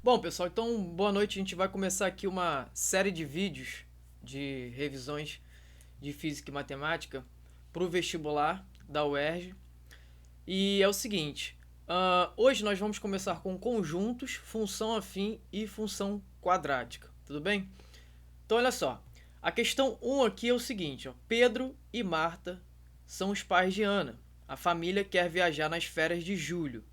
Bom, pessoal, então boa noite. A gente vai começar aqui uma série de vídeos de revisões de física e matemática para o vestibular da UERJ. E é o seguinte: hoje nós vamos começar com conjuntos, função afim e função quadrática. Tudo bem? Então, olha só. A questão 1 aqui é o seguinte: ó, Pedro e Marta são os pais de Ana. A família quer viajar nas férias de julho.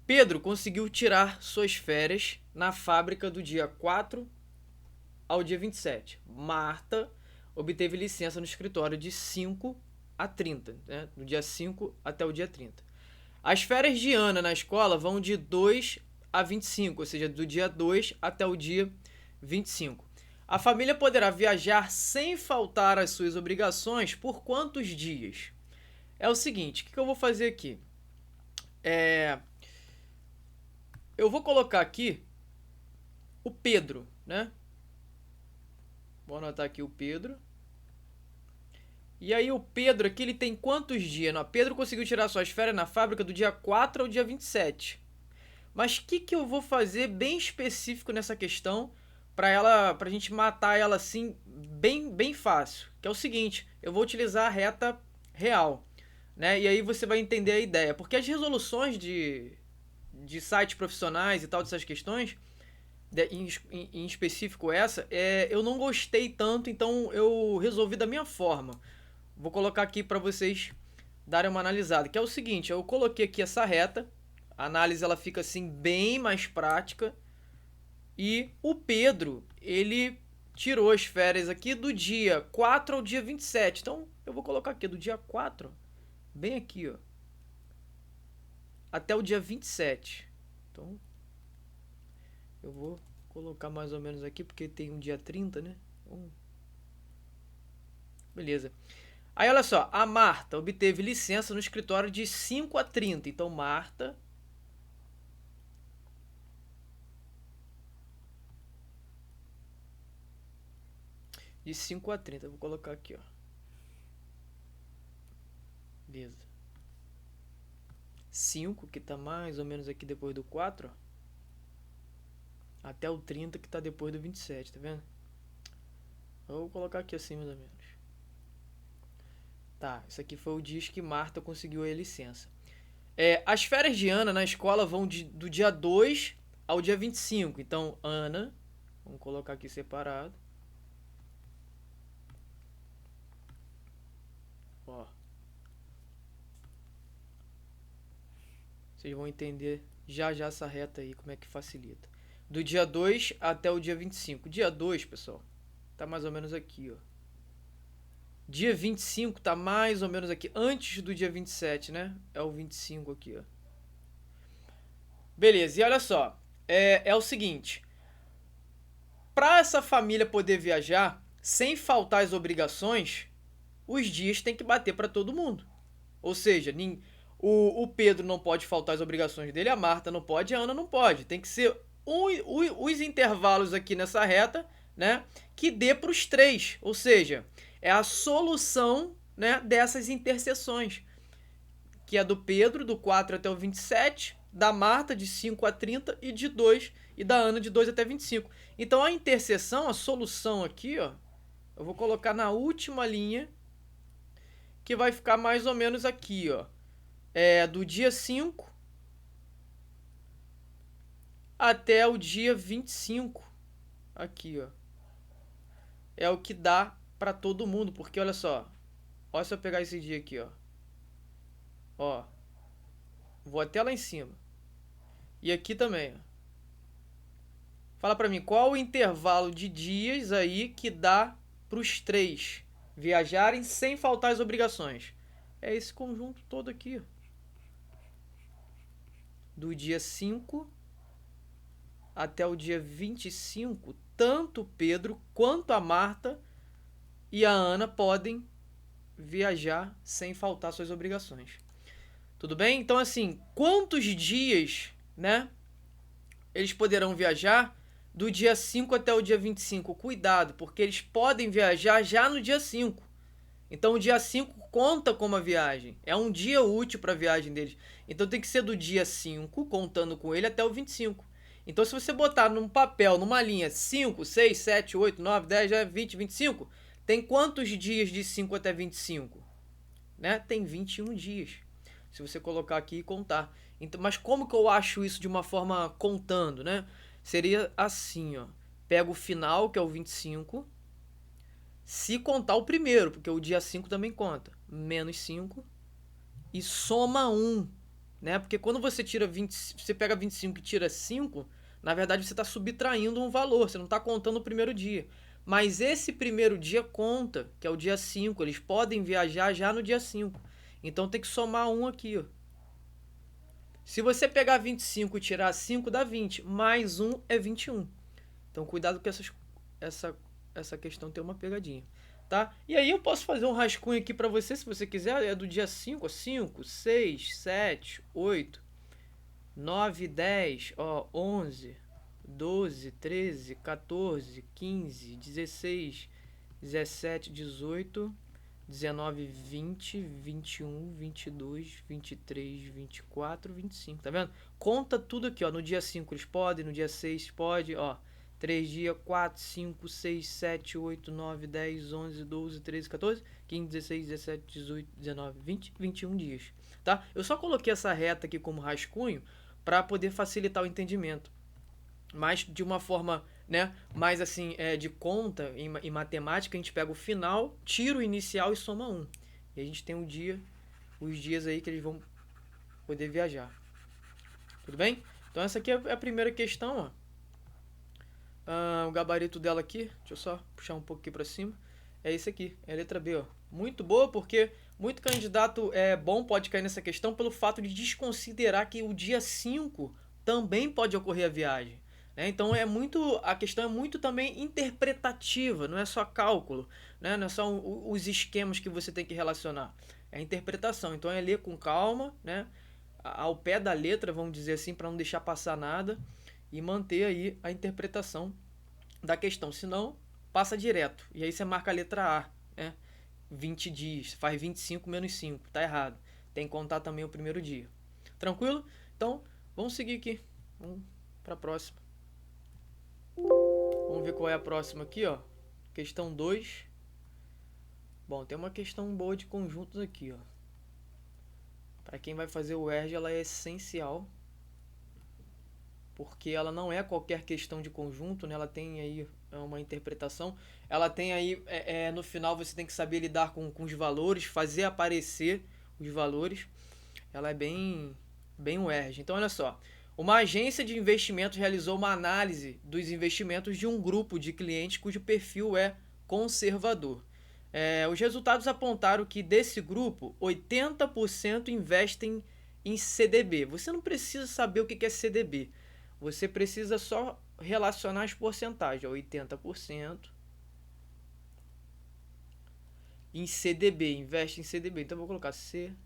Pedro conseguiu tirar suas férias na fábrica do dia 4 ao dia 27. Marta obteve licença no escritório de 5 a 30, né? Do dia 5 até o dia 30. As férias de Ana na escola vão de 2 a 25, ou seja, do dia 2 até o dia 25. A família poderá viajar sem faltar às suas obrigações por quantos dias? É o seguinte, o que eu vou fazer aqui? Eu vou colocar aqui o Pedro, né? Vou anotar aqui o Pedro. E aí o Pedro aqui, ele tem quantos dias? Não, Pedro conseguiu tirar suas férias na fábrica do dia 4 ao dia 27. Mas o que eu vou fazer bem específico nessa questão pra gente matar ela assim bem fácil? Que é o seguinte, eu vou utilizar a reta real, né? E aí você vai entender a ideia. Porque as resoluções de sites profissionais e tal, dessas questões, em específico essa, eu não gostei tanto, então eu resolvi da minha forma. Vou colocar aqui para vocês darem uma analisada, que é o seguinte: eu coloquei aqui essa reta, a análise ela fica assim bem mais prática, e o Pedro, ele tirou as férias aqui do dia 4 ao dia 27. Então eu vou colocar aqui do dia 4, bem aqui, ó, até o dia 27. Então eu vou colocar mais ou menos aqui, porque tem um dia 30, né? Beleza. Aí olha só, a Marta obteve licença no escritório de 5 a 30. Então Marta de 5 a 30. Eu vou colocar aqui, ó. Beleza. 5, que tá mais ou menos aqui depois do 4, ó. Até o 30, que tá depois do 27, tá vendo? Eu vou colocar aqui assim, mais ou menos. Tá, isso aqui foi o dia que Marta conseguiu a licença. As férias de Ana na escola vão do dia 2 ao dia 25. Então, Ana, vamos colocar aqui separado. Ó. Vocês vão entender já essa reta aí, como é que facilita. Do dia 2 até o dia 25. Dia 2, pessoal, tá mais ou menos aqui, ó. Dia 25 tá mais ou menos aqui, antes do dia 27, né? É o 25 aqui, ó. Beleza, e olha só, é o seguinte: para essa família poder viajar sem faltar as obrigações, os dias tem que bater para todo mundo. Ou seja, o Pedro não pode faltar as obrigações dele, a Marta não pode, a Ana não pode. Tem que ser os intervalos aqui nessa reta, né, que dê para os três. Ou seja, é a solução, né, dessas interseções, que é do Pedro, do 4 até o 27, da Marta, de 5 a 30, e da Ana, de 2 até 25. Então, a interseção, a solução aqui, ó, eu vou colocar na última linha, que vai ficar mais ou menos aqui, ó. Do dia 5 até o dia 25. Aqui, ó. É o que dá para todo mundo, porque olha só. Olha, se eu pegar esse dia aqui, ó. Ó. Vou até lá em cima. E aqui também, ó. Fala pra mim, qual o intervalo de dias aí que dá pros três viajarem sem faltar as obrigações? É esse conjunto todo aqui, ó. Do dia 5 até o dia 25, tanto Pedro quanto a Marta e a Ana podem viajar sem faltar suas obrigações. Tudo bem? Então, assim, quantos dias, né, eles poderão viajar do dia 5 até o dia 25? Cuidado, porque eles podem viajar já no dia 5. Então, o dia 5 conta como a viagem. É um dia útil para a viagem deles. Então, tem que ser do dia 5, contando com ele, até o 25. Então, se você botar num papel, numa linha 5, 6, 7, 8, 9, 10, 20, 25, tem quantos dias de 5 até 25? Né? Tem 21 dias. Se você colocar aqui e contar. Então, mas como que eu acho isso de uma forma contando, né? Seria assim, ó. Pega o final, que é o 25, se contar o primeiro, porque o dia 5 também conta. Menos 5 e soma 1, né? Porque quando você tira 20, você pega 25 e tira 5, na verdade você está subtraindo um valor, você não está contando o primeiro dia. Mas esse primeiro dia conta, que é o dia 5, eles podem viajar já no dia 5. Então tem que somar 1 aqui, ó. Se você pegar 25 e tirar 5 dá 20, mais 1 é 21. Então cuidado que essa questão tem uma pegadinha, tá? E aí eu posso fazer um rascunho aqui para você, se você quiser, é do dia 5, 5, 6, 7, 8, 9, 10, ó, 11, 12, 13, 14, 15, 16, 17, 18, 19, 20, 21, 22, 23, 24, 25, tá vendo? Conta tudo aqui, ó, no dia 5 eles podem, no dia 6 pode, ó, 3 dias, 4, 5, 6, 7, 8, 9, 10, 11, 12, 13, 14, 15, 16, 17, 18, 19, 20, 21 dias, tá? Eu só coloquei essa reta aqui como rascunho para poder facilitar o entendimento, mas de uma forma, né, mais assim, de conta, em matemática, a gente pega o final, tira o inicial e soma 1. E a gente tem os dias aí que eles vão poder viajar. Tudo bem? Então essa aqui é a primeira questão, ó. O gabarito dela aqui, deixa eu só puxar um pouco aqui para cima, é esse aqui, é a letra B, ó. Muito boa, porque muito candidato bom pode cair nessa questão pelo fato de desconsiderar que o dia 5 também pode ocorrer a viagem. Então a questão é muito também interpretativa, não é só cálculo, né? Não é só os esquemas que você tem que relacionar, é a interpretação. Então é ler com calma, né? Ao pé da letra, vamos dizer assim, para não deixar passar nada e manter aí a interpretação da questão, senão passa direto. E aí você marca a letra A, né? 20 dias, faz 25 menos 5, tá errado. Tem que contar também o primeiro dia. Tranquilo? Então, vamos seguir aqui. Vamos para a próxima. Vamos ver qual é a próxima aqui, ó. Questão 2. Bom, tem uma questão boa de conjuntos aqui, ó. Para quem vai fazer o ERG, ela é essencial, porque ela não é qualquer questão de conjunto, né? Ela tem aí uma interpretação, ela tem aí, no final você tem que saber lidar com os valores, fazer aparecer os valores, ela é bem o ERG. Então, olha só, uma agência de investimentos realizou uma análise dos investimentos de um grupo de clientes cujo perfil é conservador. Os resultados apontaram que desse grupo, 80% investem em CDB. Você não precisa saber o que é CDB. Você precisa só relacionar as porcentagens. 80% em CDB, investe em CDB. Então eu vou colocar CDB.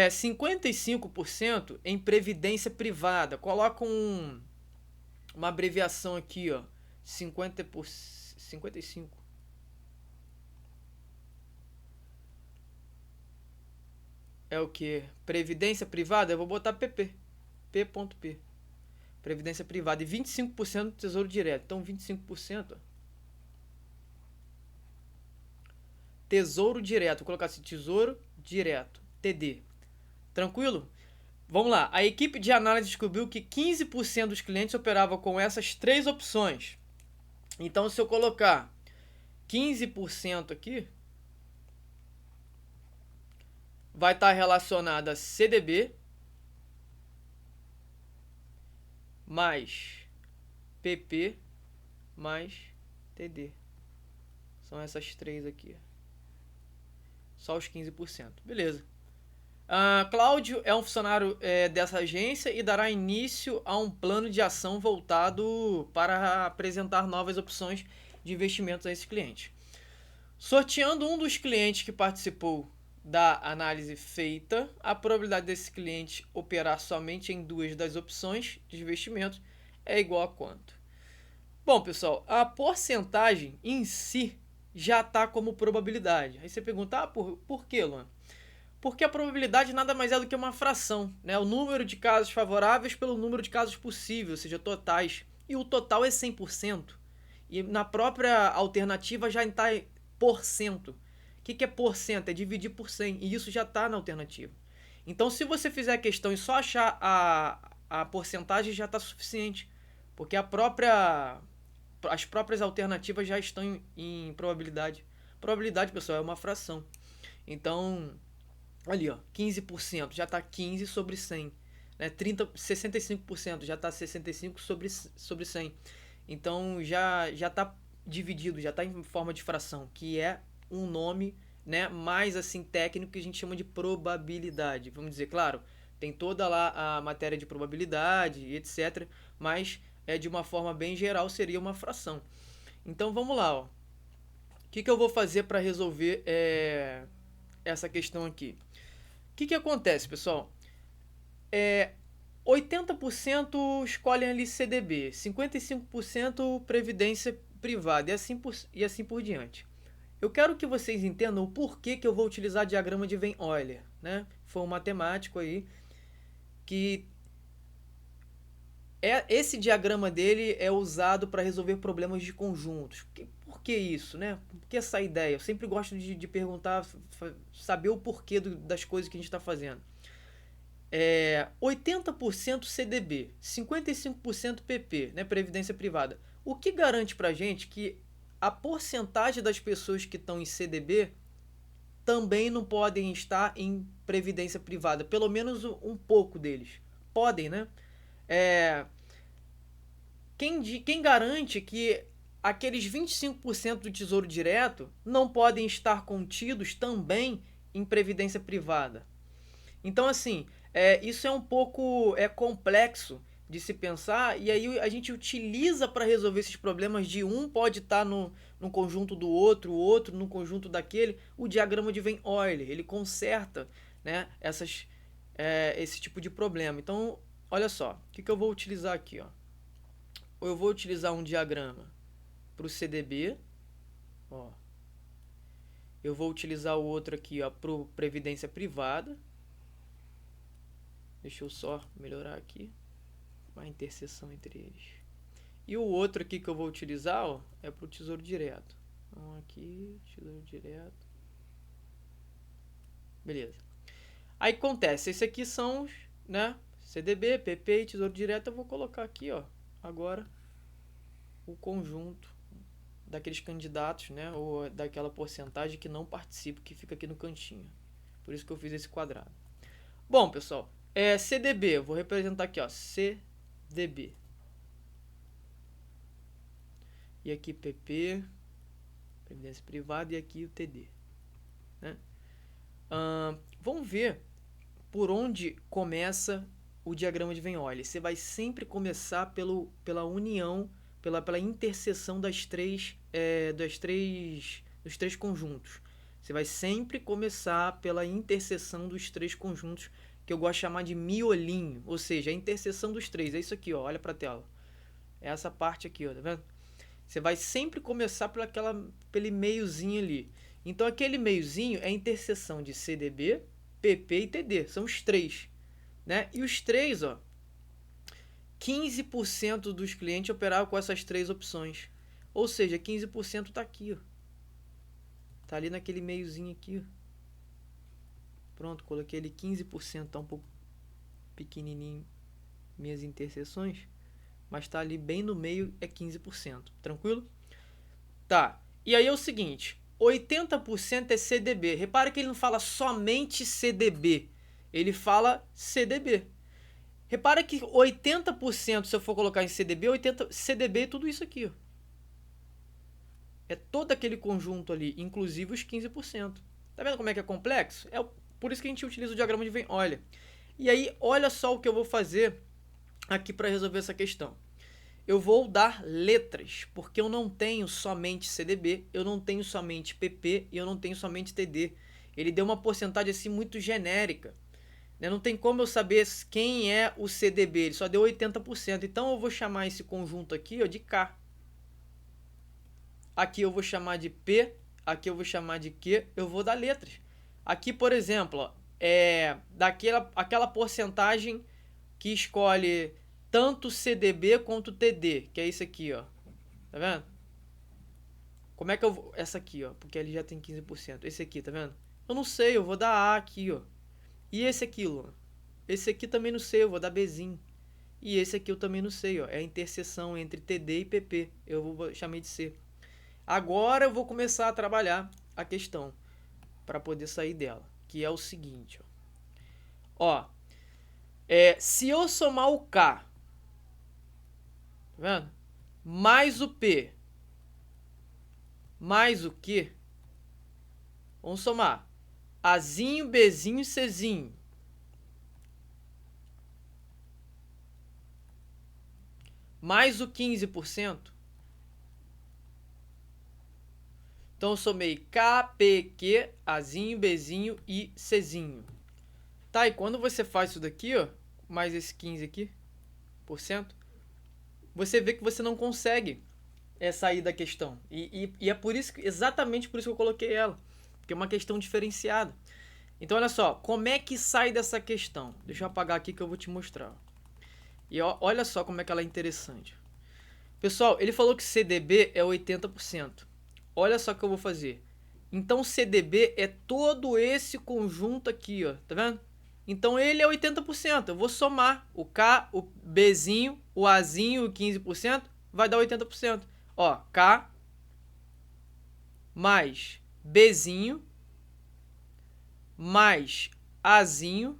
55% em previdência privada. Coloca uma abreviação aqui, ó. 55. É o que? Previdência privada? Eu vou botar PP. P.P. Previdência privada. E 25% do tesouro direto. Então 25%. Ó. Tesouro direto. Vou colocar assim, tesouro direto. TD. Tranquilo? Vamos lá. A equipe de análise descobriu que 15% dos clientes operavam com essas três opções. Então, se eu colocar 15% aqui, vai estar relacionado a CDB mais PP mais TD. São essas três aqui. Só os 15%. Beleza. Cláudio é um funcionário dessa agência e dará início a um plano de ação voltado para apresentar novas opções de investimentos a esse cliente. Sorteando um dos clientes que participou da análise feita, a probabilidade desse cliente operar somente em duas das opções de investimento é igual a quanto? Bom, pessoal, a porcentagem em si já está como probabilidade. Aí você pergunta, por que, Luan? Porque a probabilidade nada mais é do que uma fração, né? O número de casos favoráveis pelo número de casos possíveis, ou seja, totais. E o total é 100%. E na própria alternativa já está por cento. O que é por cento? É dividir por 100. E isso já está na alternativa. Então, se você fizer a questão e só achar a porcentagem, já está suficiente. Porque as próprias alternativas já estão em probabilidade. Probabilidade, pessoal, é uma fração. Então, ali, ó, 15% já está 15 sobre 100. Né? 65% já está 65 sobre 100. Então, já está dividido, já está em forma de fração, que é um nome, né, mais assim técnico, que a gente chama de probabilidade. Vamos dizer, claro, tem toda lá a matéria de probabilidade, etc. Mas de uma forma bem geral seria uma fração. Então vamos lá, ó. O que eu vou fazer para resolver essa questão aqui? O que acontece, pessoal? 80% escolhem ali CDB, 55% previdência privada e assim por diante. Eu quero que vocês entendam o porquê que eu vou utilizar diagrama de Venn-Euler, né? Foi um matemático aí que esse diagrama dele é usado para resolver problemas de conjuntos. Por que isso, né? Por que essa ideia? Eu sempre gosto de perguntar, saber o porquê das coisas que a gente está fazendo. 80% CDB, 55% PP, né? Previdência privada. O que garante para a gente que a porcentagem das pessoas que estão em CDB também não podem estar em previdência privada? Pelo menos um pouco deles. Podem, né? Quem garante que aqueles 25% do Tesouro Direto não podem estar contidos também em previdência privada? Então, assim, isso é um pouco complexo de se pensar, e aí a gente utiliza para resolver esses problemas de um pode estar no conjunto do outro, o outro no conjunto daquele, o diagrama de Venn-Euler. Ele conserta, né, esse tipo de problema. Então, olha só, o que eu vou utilizar aqui, ó? Eu vou utilizar um diagrama para o CDB, ó. Eu vou utilizar o outro aqui, ó, para previdência privada. Deixa eu só melhorar aqui a interseção entre eles. E o outro aqui que eu vou utilizar, ó, é para o Tesouro Direto. Então aqui, Tesouro Direto. Beleza. Aí acontece, esses aqui são, né, CDB, PP e Tesouro Direto. Eu vou colocar aqui, ó, agora o conjunto daqueles candidatos, né, ou daquela porcentagem que não participa, que fica aqui no cantinho. Por isso que eu fiz esse quadrado. Bom, pessoal, CDB, eu vou representar aqui, ó, CDB. E aqui PP, previdência privada, e aqui o TD. Né? Vamos ver por onde começa o diagrama de Venn-Euler. Você vai sempre começar pela união, pela interseção dos três conjuntos. Você vai sempre começar pela interseção dos três conjuntos, que eu gosto de chamar de miolinho, ou seja, a interseção dos três. É isso aqui, ó, olha para a tela. É essa parte aqui, ó, tá vendo? Você vai sempre começar pelo meiozinho ali. Então, aquele meiozinho é a interseção de CDB, PP e TD. São os três. Né? E os três, ó, 15% dos clientes operavam com essas três opções. Ou seja, 15% está aqui. Ó. Tá ali naquele meiozinho aqui. Ó. Pronto, coloquei ele 15%. Tá um pouco pequenininho minhas interseções. Mas tá ali bem no meio, é 15%. Tranquilo? Tá. E aí é o seguinte, 80% é CDB. Repara que ele não fala somente CDB. Ele fala CDB. Repara que 80%, se eu for colocar em CDB, 80% CDB é tudo isso aqui. Ó. É todo aquele conjunto ali, inclusive os 15%. Tá vendo como é que é complexo? Por isso que a gente utiliza o diagrama de Venn-Euler. E aí, olha só o que eu vou fazer aqui para resolver essa questão. Eu vou dar letras, porque eu não tenho somente CDB, eu não tenho somente PP e eu não tenho somente TD. Ele deu uma porcentagem assim muito genérica. Não tem como eu saber quem é o CDB, ele só deu 80%. Então eu vou chamar esse conjunto aqui, ó, de K. Aqui eu vou chamar de P, aqui eu vou chamar de Q, eu vou dar letras. Aqui, por exemplo, ó, aquela porcentagem que escolhe tanto CDB quanto TD, que é isso aqui, ó. Tá vendo? Como é que eu vou... Essa aqui, ó, porque ele já tem 15%. Esse aqui, tá vendo? Eu não sei, eu vou dar A aqui, ó. E esse aqui, ó. Esse aqui também não sei, eu vou dar Bzinho. E esse aqui eu também não sei, ó. É a interseção entre TD e PP. Eu chamei de C. Agora eu vou começar a trabalhar a questão para poder sair dela, que é o seguinte, ó. Se eu somar o K, tá vendo? Mais o P, mais o Q, vamos somar Azinho, Bzinho e Czinho. Mais o 15%. Então eu somei K, P, Q, Azinho, Bzinho e Czinho. Tá, e quando você faz isso daqui, ó, mais esse 15 aqui, por cento, você vê que você não consegue sair da questão. E é por isso, exatamente por isso que eu coloquei ela. Porque é uma questão diferenciada. Então, olha só, como é que sai dessa questão? Deixa eu apagar aqui que eu vou te mostrar. E olha só como é que ela é interessante. Pessoal, ele falou que CDB é 80%. Olha só o que eu vou fazer. Então, CDB é todo esse conjunto aqui, ó. Tá vendo? Então, ele é 80%. Eu vou somar o K, o Bzinho, o Azinho, o 15%, vai dar 80%. Ó, K mais Bzinho mais Azinho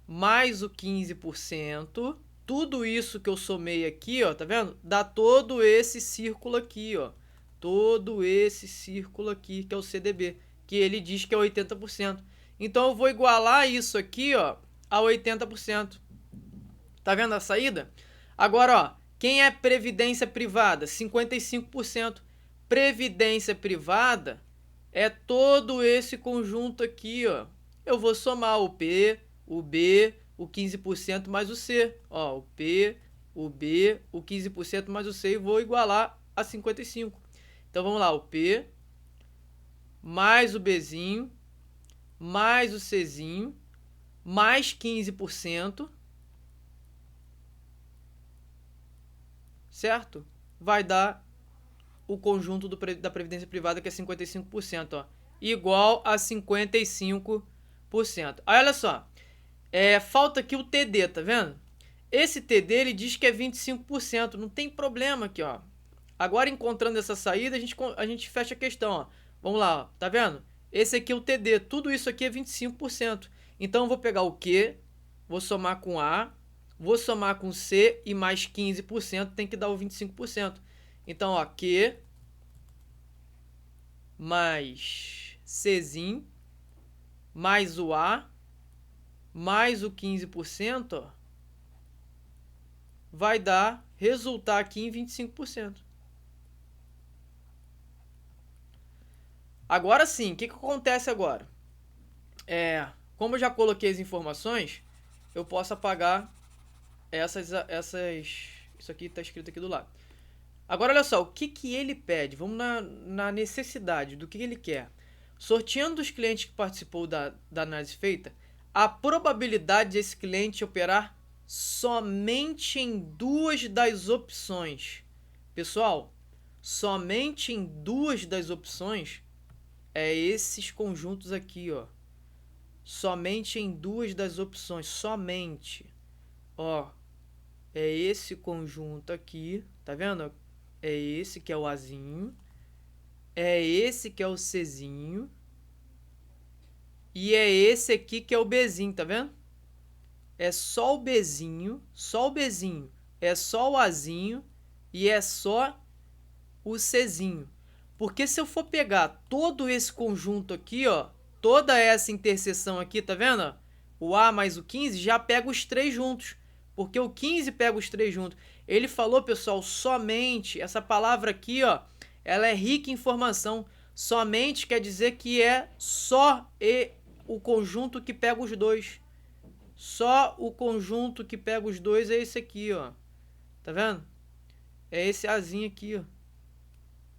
mais o 15%. Tudo isso que eu somei aqui, ó, tá vendo? Dá todo esse círculo aqui, ó. Todo esse círculo aqui, que é o CDB, que ele diz que é 80%. Então, eu vou igualar isso aqui, ó, a 80%. Tá vendo a saída? Agora, ó, quem é previdência privada? 55%. Previdência privada é todo esse conjunto aqui, ó. Eu vou somar o P, o B, o 15% mais o C. Ó, o P, o B, o 15% mais o C e vou igualar a 55%. Então, vamos lá, o P mais o Bzinho mais o Czinho mais 15%, certo? Vai dar o conjunto da previdência privada, que é 55%, ó, igual a 55%. Aí, olha só, falta aqui o TD, tá vendo? Esse TD, ele diz que é 25%, não tem problema aqui, ó. Agora, encontrando essa saída, a gente fecha a questão, ó. Vamos lá, ó, tá vendo? Esse aqui é o TD, tudo isso aqui é 25%. Então, eu vou pegar o Q, vou somar com A, vou somar com C e mais 15% tem que dar o 25%. Então, ó, Q mais Czinho mais o A mais o 15%, ó, vai resultar aqui em 25%. Agora sim, o que acontece agora? Como eu já coloquei as informações, eu posso apagar isso aqui está escrito aqui do lado. Agora, olha só, o que ele pede? Vamos na necessidade, do que ele quer. Sorteando os clientes que participou da análise feita, a probabilidade desse cliente operar somente em duas das opções. Pessoal, somente em duas das opções é esses conjuntos aqui, ó. Somente em duas das opções, somente. Ó, é esse conjunto aqui, tá vendo? É esse que é o Azinho, é esse que é o Czinho e é esse aqui que é o Bzinho, tá vendo? É só o Bzinho, é só o Azinho e é só o Czinho. Porque se eu for pegar todo esse conjunto aqui, ó, toda essa interseção aqui, tá vendo? O A mais o 15 já pega os três juntos, porque o 15 pega os três juntos. Ele falou, pessoal, somente, essa palavra aqui, ó, ela é rica em informação. Somente quer dizer que é só o conjunto que pega os dois. Só o conjunto que pega os dois é esse aqui, ó. Tá vendo? É esse Azinho aqui, ó,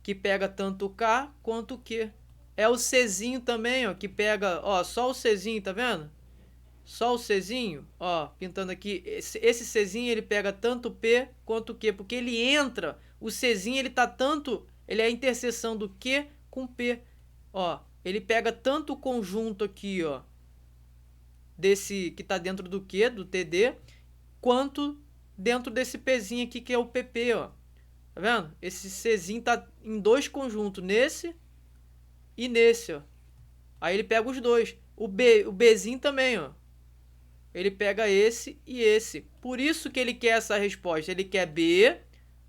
que pega tanto o K quanto o Q. é o Czinho também, ó, que pega, ó, só o Czinho, tá vendo? Só o Czinho, ó, pintando aqui, esse Czinho ele pega tanto P quanto Q, porque ele entra, o Czinho ele tá tanto, ele é a interseção do Q com P, ó, ele pega tanto o conjunto aqui, ó, desse que tá dentro do Q, do TD, quanto dentro desse Pzinho aqui que é o PP, ó, tá vendo? Esse Czinho tá em dois conjuntos, nesse e nesse, ó, aí ele pega os dois, o Bzinho também, ó, ele pega esse e esse. Por isso que ele quer essa resposta. Ele quer B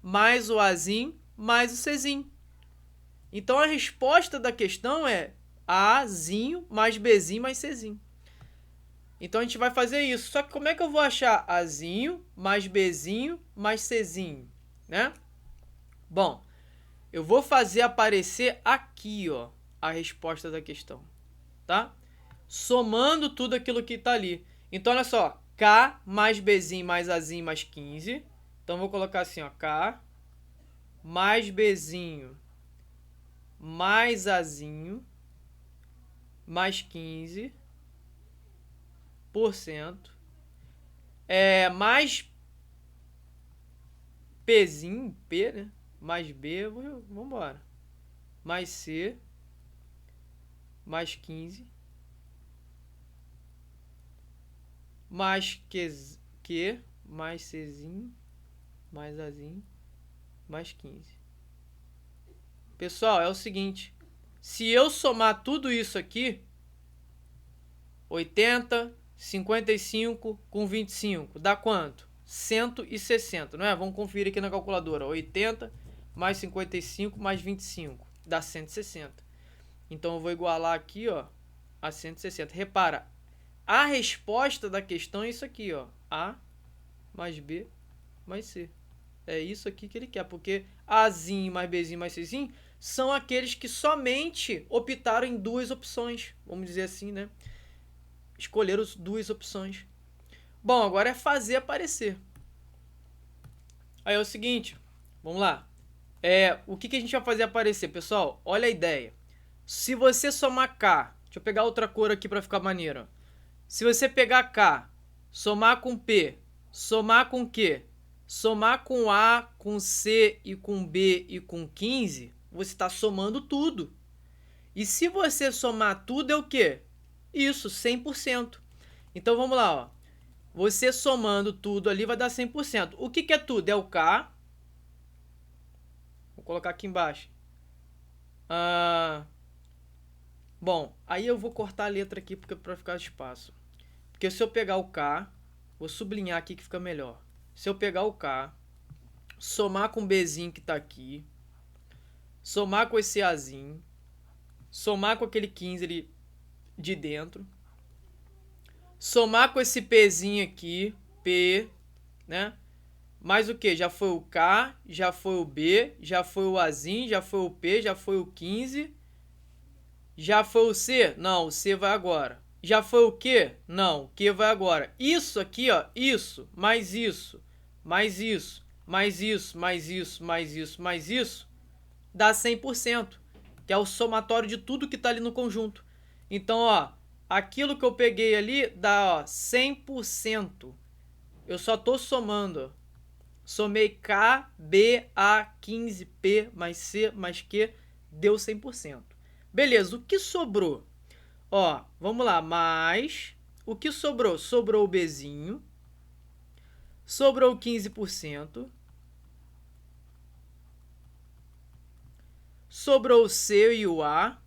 mais o Azinho mais o Czinho. Então a resposta da questão é Azinho mais Bzinho mais Czinho. Então a gente vai fazer isso. Só que como é que eu vou achar Azinho mais Bzinho mais Czinho, né? Bom, eu vou fazer aparecer aqui, ó, a resposta da questão, tá? Somando tudo aquilo que tá ali. Então, olha só, K mais Bzinho mais Azinho mais 15. Então, vou colocar assim, ó, K mais Bzinho mais Azinho mais 15%. Mais Pzinho, P, né? Mais B, vamos embora. Mais C mais 15%. Mais Q, mais Czinho, mais Azinho, mais 15. Pessoal, é o seguinte. Se eu somar tudo isso aqui, 80, 55 com 25, dá quanto? 160, não é? Vamos conferir aqui na calculadora. 80 mais 55 mais 25, dá 160. Então, eu vou igualar aqui, ó, a 160. Repara, a resposta da questão é isso aqui, ó. A mais B mais C. É isso aqui que ele quer, porque Azinho mais Bzinho mais Czinho são aqueles que somente optaram em duas opções. Vamos dizer assim, né? Escolheram duas opções. Bom, agora é fazer aparecer. Aí é o seguinte, vamos lá. O que a gente vai fazer aparecer, pessoal? Olha a ideia. Se você somar K, deixa eu pegar outra cor aqui para ficar maneiro. Se você pegar K, somar com P, somar com Q, somar com A, com C e com B e com 15, você está somando tudo. E se você somar tudo é o quê? Isso, 100%. Então vamos lá, ó. Você somando tudo ali vai dar 100%. O que é tudo? É o K. Vou colocar aqui embaixo. Bom, aí eu vou cortar a letra aqui para ficar espaço. Porque se eu pegar o K, vou sublinhar aqui que fica melhor. Se eu pegar o K, somar com o Bzinho que está aqui, somar com esse Azinho, somar com aquele 15 ali de dentro, somar com esse Pzinho aqui, P, né? Mais o que? Já foi o K, já foi o B, já foi o Azinho, já foi o P, já foi o 15, já foi o C? Não, o C vai agora. Já foi o Q? Não, o Q vai agora. Isso aqui, ó, isso, mais isso, mais isso, mais isso, mais isso, mais isso, mais isso, dá 100%, que é o somatório de tudo que está ali no conjunto. Então, ó, aquilo que eu peguei ali dá, ó, 100%. Eu só estou somando, ó. Somei K, B, A, 15, P, mais C, mais Q, deu 100%. Beleza, o que sobrou? Ó, vamos lá, mais... O que sobrou? Sobrou o Bzinho. Sobrou 15%. Sobrou o C e o A.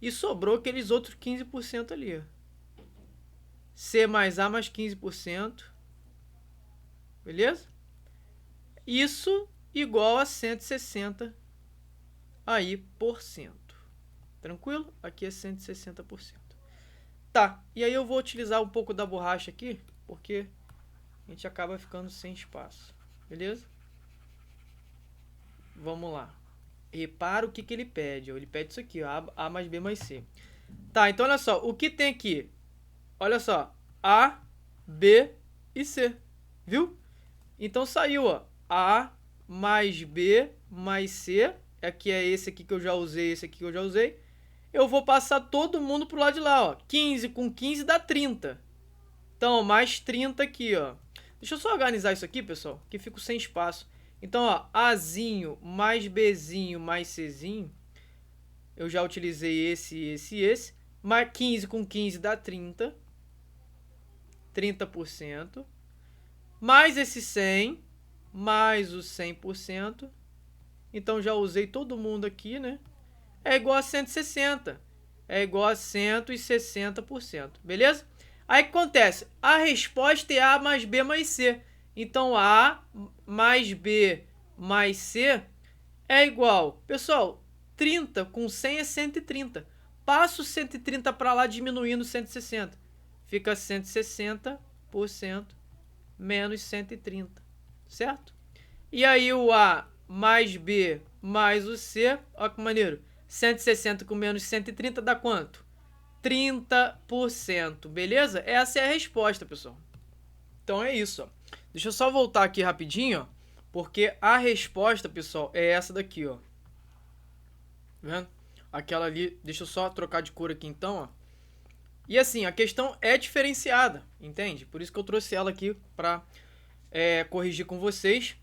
E sobrou aqueles outros 15% ali, ó. C mais A mais 15%. Beleza? Isso igual a 160 aí por cento. Tranquilo? Aqui é 160%. Tá, e aí eu vou utilizar um pouco da borracha aqui, porque a gente acaba ficando sem espaço. Beleza? Vamos lá. Repara o que ele pede. Ele pede isso aqui, ó, A mais B mais C. Tá, então olha só. O que tem aqui? Olha só. A, B e C. Viu? Então saiu, ó. A, mais B mais C, aqui é esse aqui que eu já usei, esse aqui que eu já usei, eu vou passar todo mundo pro lado de lá, ó. 15 com 15 dá 30. Então, mais 30 aqui, ó. Deixa eu só organizar isso aqui, pessoal, que fico sem espaço. Então, ó, Azinho mais Bzinho mais Czinho, eu já utilizei esse. Mais 15 com 15 dá 30. 30%. Mais esse 100, mais o 100%. Então, já usei todo mundo aqui, né? É igual a 160. É igual a 160%. Beleza? Aí o que acontece? A resposta é A mais B mais C. Então, A mais B mais C é igual... Pessoal, 30 com 100 é 130. Passo 130 para lá diminuindo 160. Fica 160% menos 130. Certo? E aí o A mais B mais o C, olha que maneiro, 160 com menos 130 dá quanto? 30%, beleza? Essa é a resposta, pessoal. Então é isso, ó. Deixa eu só voltar aqui rapidinho, ó, porque a resposta, pessoal, é essa daqui, ó. Tá vendo? Aquela ali, deixa eu só trocar de cor aqui então, ó. E assim, a questão é diferenciada, entende? Por isso que eu trouxe ela aqui pra corrigir com vocês.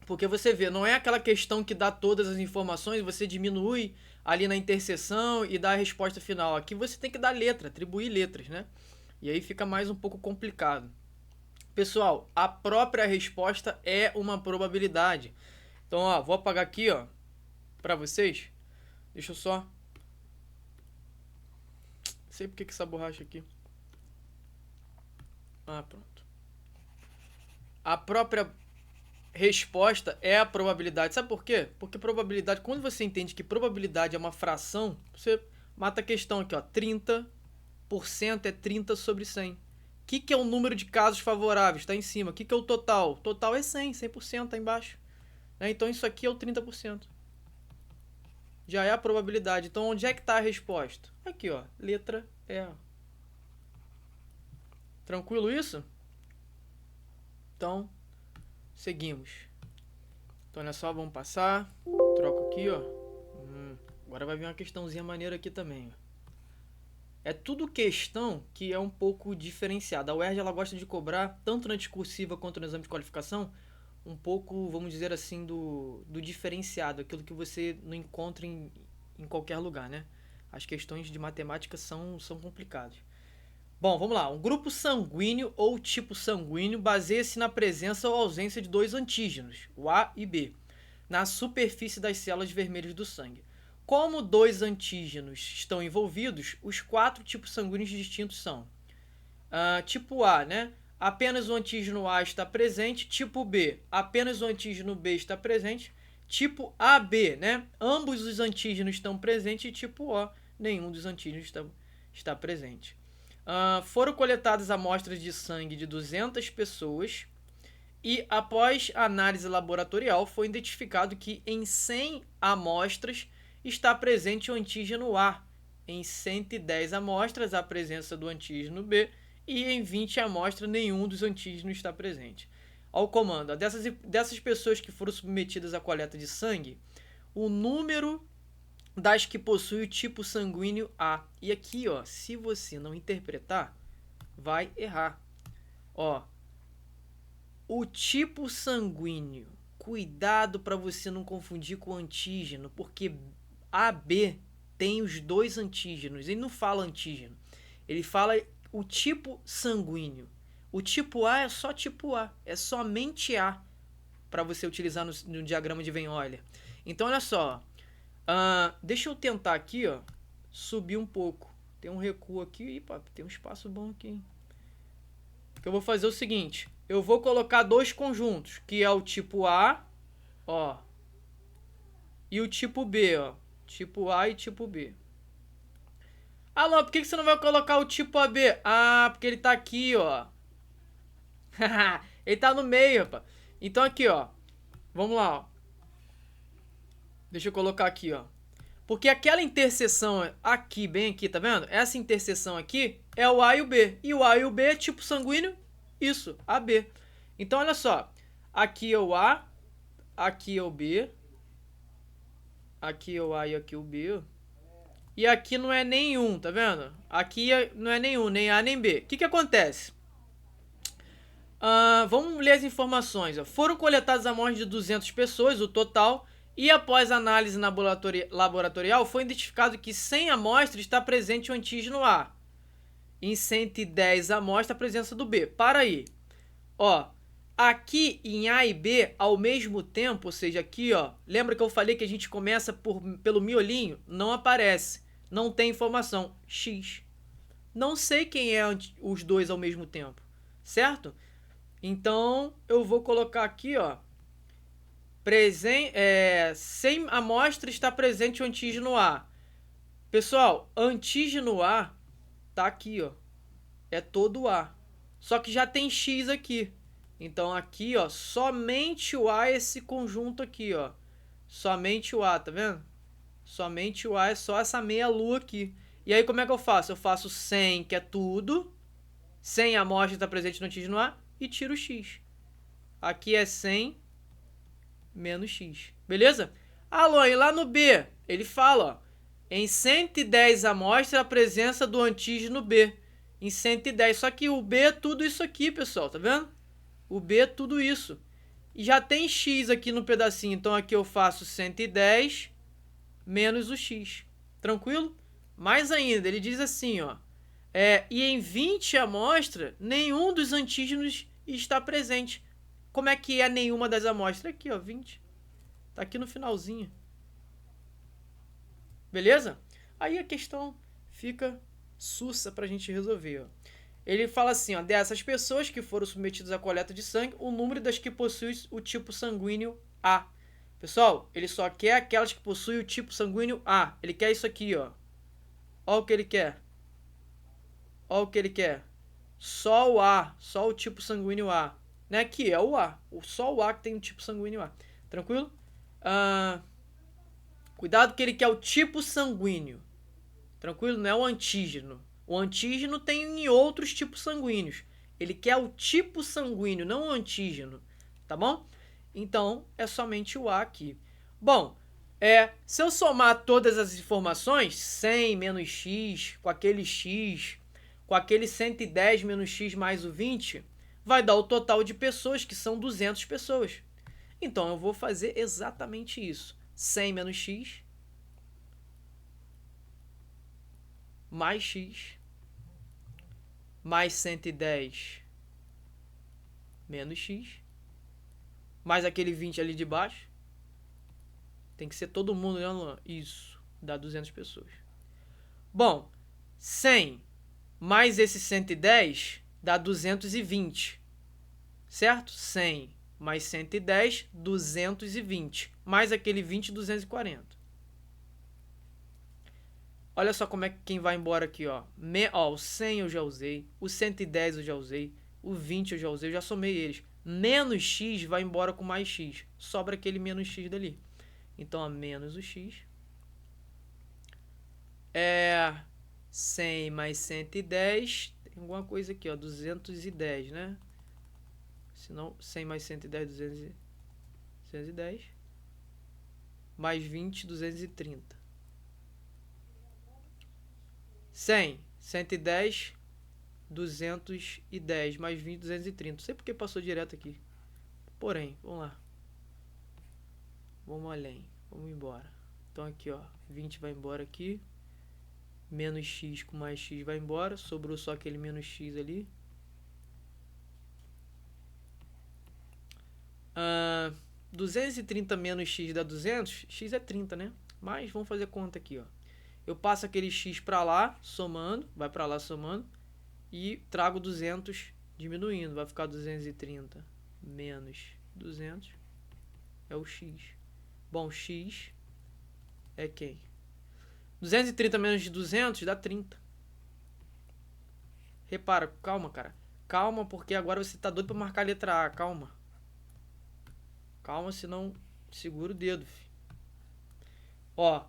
Porque você vê, não é aquela questão que dá todas as informações, você diminui ali na interseção e dá a resposta final. Aqui você tem que dar letra, atribuir letras, né? E aí fica mais um pouco complicado. Pessoal, a própria resposta é uma probabilidade. Então, ó, vou apagar aqui, ó, pra vocês. Deixa eu só... Não sei porque que essa borracha aqui... Ah, pronto. A própria... resposta é a probabilidade. Sabe por quê? Porque probabilidade, quando você entende que probabilidade é uma fração, você mata a questão aqui, ó. 30% é 30 sobre 100. O que é o número de casos favoráveis? Está em cima. O que é o total? O total é 100, 100% está embaixo. Então isso aqui é o 30%. Já é a probabilidade. Então onde é que está a resposta? Aqui, ó. Letra E. Tranquilo isso? Então... seguimos. Então, olha só, vamos passar. Troco aqui, ó. Agora vai vir uma questãozinha maneira aqui também. Ó. É tudo questão que é um pouco diferenciada. A UERJ, ela gosta de cobrar, tanto na discursiva quanto no exame de qualificação, um pouco, vamos dizer assim, do diferenciado. Aquilo que você não encontra em qualquer lugar, né? As questões de matemática são complicadas. Bom, vamos lá. Um grupo sanguíneo ou tipo sanguíneo baseia-se na presença ou ausência de dois antígenos, o A e B, na superfície das células vermelhas do sangue. Como dois antígenos estão envolvidos, os 4 tipos sanguíneos distintos são tipo A, né? Apenas o antígeno A está presente. Tipo B, apenas o antígeno B está presente. Tipo AB, né? Ambos os antígenos estão presentes. E tipo O, nenhum dos antígenos está presente. Foram coletadas amostras de sangue de 200 pessoas e, após análise laboratorial, foi identificado que em 100 amostras está presente o antígeno A, em 110 amostras a presença do antígeno B e em 20 amostras nenhum dos antígenos está presente. Ao comando, dessas pessoas que foram submetidas à coleta de sangue, o número das que possuem o tipo sanguíneo A. E aqui, ó, se você não interpretar, vai errar. Ó, o tipo sanguíneo, cuidado para você não confundir com o antígeno, porque AB tem os dois antígenos. Ele não fala antígeno, ele fala o tipo sanguíneo. O tipo A é só tipo A, é somente A para você utilizar no diagrama de Venn-Euler. Então, olha só. Deixa eu tentar aqui, ó, subir um pouco. Tem um recuo aqui. Ih, papo, tem um espaço bom aqui, hein? Que eu vou fazer o seguinte. Eu vou colocar dois conjuntos, que é o tipo A, ó, e o tipo B, ó. Tipo A e tipo B. Alô, por que você não vai colocar o tipo AB? Ah, porque ele tá aqui, ó. Ele tá no meio, rapaz. Então aqui, ó. Vamos lá, ó. Deixa eu colocar aqui, ó. Porque aquela interseção aqui, bem aqui, tá vendo? Essa interseção aqui é o A e o B. E o A e o B é tipo sanguíneo? Isso, AB. Então, olha só. Aqui é o A, aqui é o B, aqui é o A e aqui é o B. E aqui não é nenhum, tá vendo? Aqui não é nenhum, nem A nem B. O que acontece? Vamos ler as informações. Ó. Foram coletadas amostras de 200 pessoas, o total, e após análise laboratorial, foi identificado que 100 amostras está presente o antígeno A. Em 110 amostras, a presença do B. Para aí. Ó, aqui em A e B, ao mesmo tempo, ou seja, aqui, ó, lembra que eu falei que a gente começa pelo miolinho? Não aparece. Não tem informação. X. Não sei quem é os dois ao mesmo tempo, certo? Então, eu vou colocar aqui, ó, 100 amostras está presente o antígeno A. Pessoal, antígeno A tá aqui, ó, é todo A. Só que já tem X aqui. Então, aqui, ó, somente o A é esse conjunto aqui, ó. Somente o A, tá vendo? Somente o A é só essa meia lua aqui. E aí, como é que eu faço? Eu faço 100, que é tudo. 100 amostras está presente no antígeno A. E tiro X. Aqui é 100 menos X. Beleza? Alô, e lá no B, ele fala, ó, em 110 amostras a presença do antígeno B. Em 110. Só que o B é tudo isso aqui, pessoal. Tá vendo? O B é tudo isso. E já tem X aqui no pedacinho. Então aqui eu faço 110 menos o X. Tranquilo? Mais ainda, ele diz assim, ó. E em 20 amostras, nenhum dos antígenos está presente. Como é que é nenhuma das amostras? Aqui, ó, 20. Tá aqui no finalzinho. Beleza? Aí a questão fica sussa pra gente resolver, ó. Ele fala assim, ó, dessas pessoas que foram submetidas à coleta de sangue, o número das que possuem o tipo sanguíneo A. Pessoal, ele só quer aquelas que possuem o tipo sanguíneo A. Ele quer isso aqui, ó. Ó o que ele quer. Ó o que ele quer. Só o A, só o tipo sanguíneo A. Né? Que é o A. Só o A que tem o tipo sanguíneo A. Tranquilo? Cuidado que ele quer o tipo sanguíneo. Tranquilo? Não é o antígeno. O antígeno tem em outros tipos sanguíneos. Ele quer o tipo sanguíneo, não o antígeno. Tá bom? Então, é somente o A aqui. Bom, se eu somar todas as informações, 100 menos X, com aquele 110 menos X mais o 20, vai dar o total de pessoas, que são 200 pessoas. Então, eu vou fazer exatamente isso. 100 menos X mais X mais 110 menos X mais aquele 20 ali de baixo. Tem que ser todo mundo, né, Luan? Isso, dá 200 pessoas. Bom, 100 mais esse 110 dá 220, certo? 100 mais 110, 220. Mais aquele 20, 240. Olha só como é que quem vai embora aqui, ó. O 100 eu já usei, o 110 eu já usei, o 20 eu já usei, eu já somei eles. Menos X vai embora com mais X. Sobra aquele menos X dali. Então, ó, menos o X. 100 mais 110. Tem alguma coisa aqui, ó. 210, né? Senão, 100 mais 110, 210. Mais 20, 230. 100, 110, 210. Mais 20, 230. Não sei porque passou direto aqui. Porém, vamos lá. Vamos além. Vamos embora. Então aqui, ó. 20 vai embora aqui. Menos X com mais X vai embora. Sobrou só aquele menos X ali. 230 menos X dá 200. X é 30, né? Mas vamos fazer conta aqui, ó. Eu passo aquele X pra lá, somando. Vai pra lá somando. E trago 200 diminuindo. Vai ficar 230 menos 200. É o X. Bom, X é quem? 230 menos de 200 dá 30. Repara, calma, cara. Calma, porque agora você tá doido pra marcar a letra A. Calma. Calma, senão segura o dedo, filho. Ó.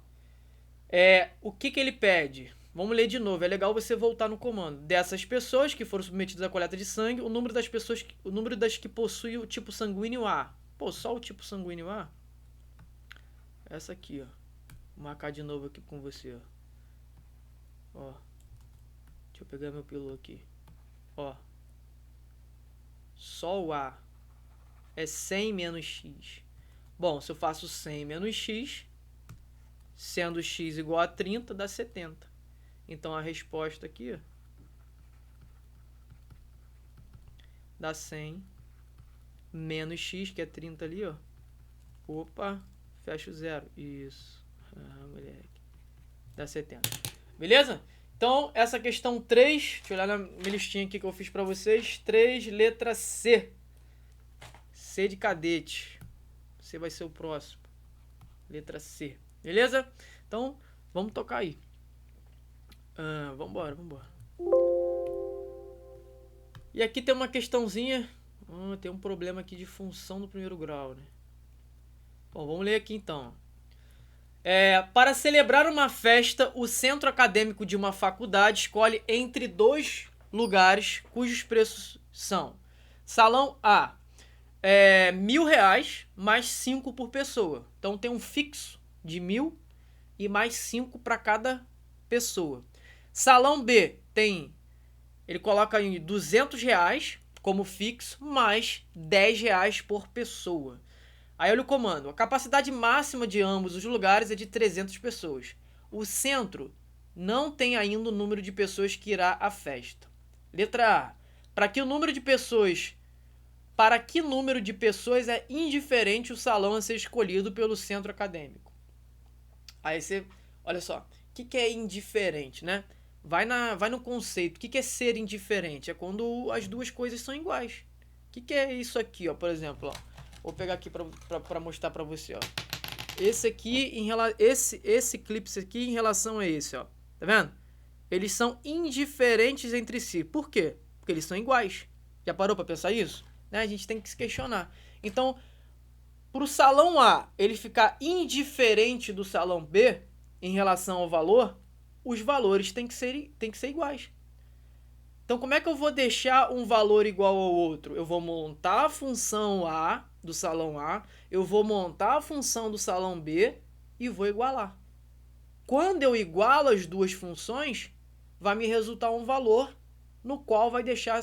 O que ele pede? Vamos ler de novo. É legal você voltar no comando. Dessas pessoas que foram submetidas à coleta de sangue, o número das que possuem o tipo sanguíneo A. pô, só o tipo sanguíneo A. Essa aqui, ó. Vou marcar de novo aqui com você, ó. Deixa eu pegar meu pílula aqui. Ó. Só o A é 100 menos X. Bom, se eu faço 100 menos X, sendo X igual a 30, dá 70. Então a resposta aqui, ó, dá 100 menos X, que é 30 ali, ó. Opa, fecha o zero. Isso. Ah, moleque. Dá 70. Beleza? Então, essa questão 3, deixa eu olhar na minha listinha aqui que eu fiz pra vocês. 3, letra C. C de cadete. C vai ser o próximo. Letra C. Beleza? Então, vamos tocar aí. Vambora. E aqui tem uma questãozinha. Tem um problema aqui de função do primeiro grau, né? Bom, vamos ler aqui então. Para celebrar uma festa, o centro acadêmico de uma faculdade escolhe entre 2 lugares cujos preços são: Salão A, R$1.000 mais 5 por pessoa. Então tem um fixo de 1.000 e mais 5 para cada pessoa. Salão B ele coloca em R$200 como fixo, mais R$10 por pessoa. Aí olha o comando. A capacidade máxima de ambos os lugares é de 300 pessoas. O centro não tem ainda o número de pessoas que irá à festa. Letra A. Para que número de pessoas é indiferente o salão a ser escolhido pelo centro acadêmico? Aí você, olha só, o que é indiferente, né? Vai no conceito. O que é ser indiferente? É quando as duas coisas são iguais. O que é isso aqui, ó? Por exemplo, ó. Vou pegar aqui para mostrar para você, ó. Esse aqui esse eclipse aqui em relação a esse, ó. Tá vendo? Eles são indiferentes entre si. Por quê? Porque eles são iguais. Já parou para pensar isso? Né? A gente tem que se questionar. Então, pro salão A, ele ficar indiferente do salão B em relação ao valor, os valores têm que ser iguais. Então, como é que eu vou deixar um valor igual ao outro? Eu vou montar a função A do salão A, eu vou montar a função do salão B e vou igualar. Quando eu igualo as duas funções, vai me resultar um valor no qual vai deixar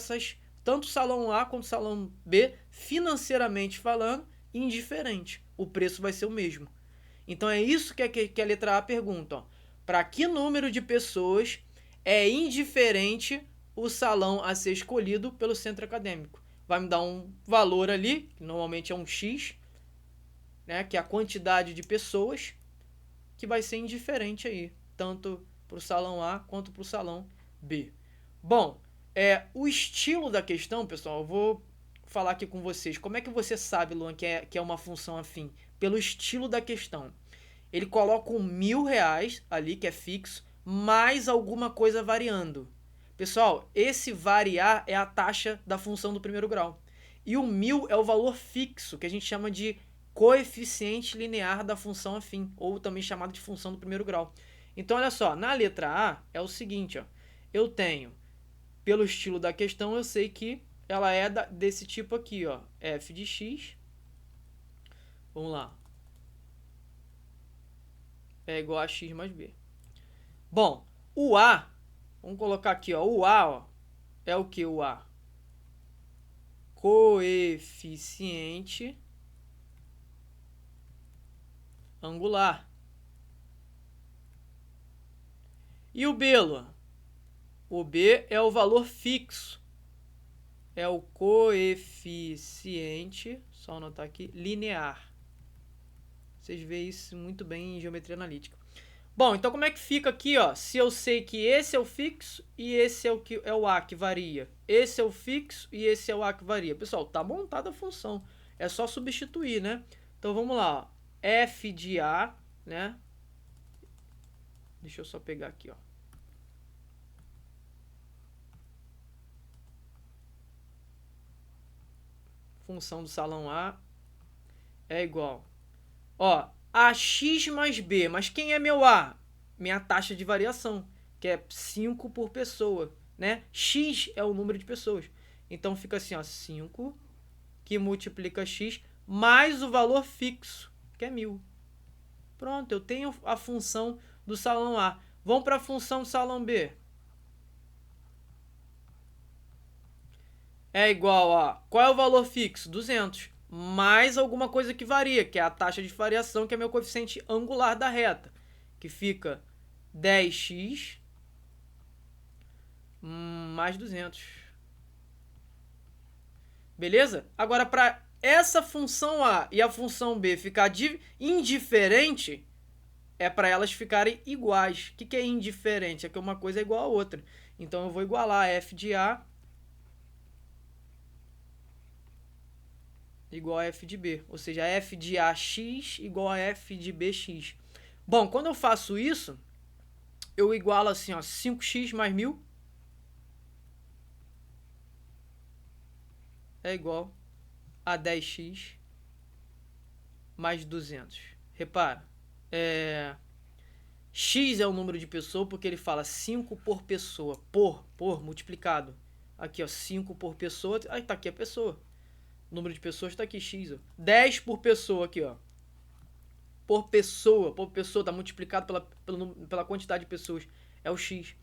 tanto o salão A quanto o salão B, financeiramente falando, indiferente. O preço vai ser o mesmo. Então, é isso que a letra A pergunta. Para que número de pessoas é indiferente o salão a ser escolhido pelo centro acadêmico? Vai me dar um valor ali, que normalmente é um X, né, que é a quantidade de pessoas, que vai ser indiferente aí, tanto para o salão A quanto para o salão B. Bom, o estilo da questão, pessoal, eu vou falar aqui com vocês. Como é que você sabe, Luan, que é uma função afim? Pelo estilo da questão. Ele coloca R$1.000 ali, que é fixo, mais alguma coisa variando. Pessoal, esse variar é a taxa da função do primeiro grau. E o 1.000 é o valor fixo, que a gente chama de coeficiente linear da função afim, ou também chamado de função do primeiro grau. Então, olha só, na letra A é o seguinte, ó, eu tenho, pelo estilo da questão, eu sei que ela é desse tipo aqui, ó, f de x, vamos lá, é igual a x mais b. Bom, o A, vamos colocar aqui, ó, o A, ó, é o que o A? Coeficiente angular. E o B, Luan? O B é o valor fixo. É o coeficiente, só anotar aqui, linear. Vocês veem isso muito bem em geometria analítica. Bom, então como é que fica aqui, ó? Se eu sei que esse é o fixo e esse é o A que varia. Esse é o fixo e esse é o A que varia. Pessoal, tá montada a função. É só substituir, né? Então vamos lá, ó. F de A, né? Deixa eu só pegar aqui, ó. Função do salão A é igual. Ó, AX mais B. Mas quem é meu A? Minha taxa de variação, que é 5 por pessoa, né? X é o número de pessoas. Então fica assim, ó, 5 que multiplica X mais o valor fixo, que é 1000. Pronto, eu tenho a função do salão A. Vamos para a função do salão B. É igual a... Qual é o valor fixo? 200. Mais alguma coisa que varia, que é a taxa de variação, que é meu coeficiente angular da reta, que fica 10x mais 200. Beleza? Agora, para essa função A e a função B ficar indiferente, é para elas ficarem iguais. O que é indiferente? É que uma coisa é igual a outra. Então, eu vou igualar f de A igual a f de B. Ou seja, f de AX igual a f de BX. Bom, quando eu faço isso, eu igualo assim, ó, 5x mais 1000 é igual a 10x mais 200. Repara, x é o número de pessoa porque ele fala 5 por pessoa, por multiplicado. Aqui, ó, 5 por pessoa, aí tá aqui a pessoa. O número de pessoas tá aqui, x, ó. 10 por pessoa aqui, ó. Por pessoa, tá multiplicado pela quantidade de pessoas, é o x.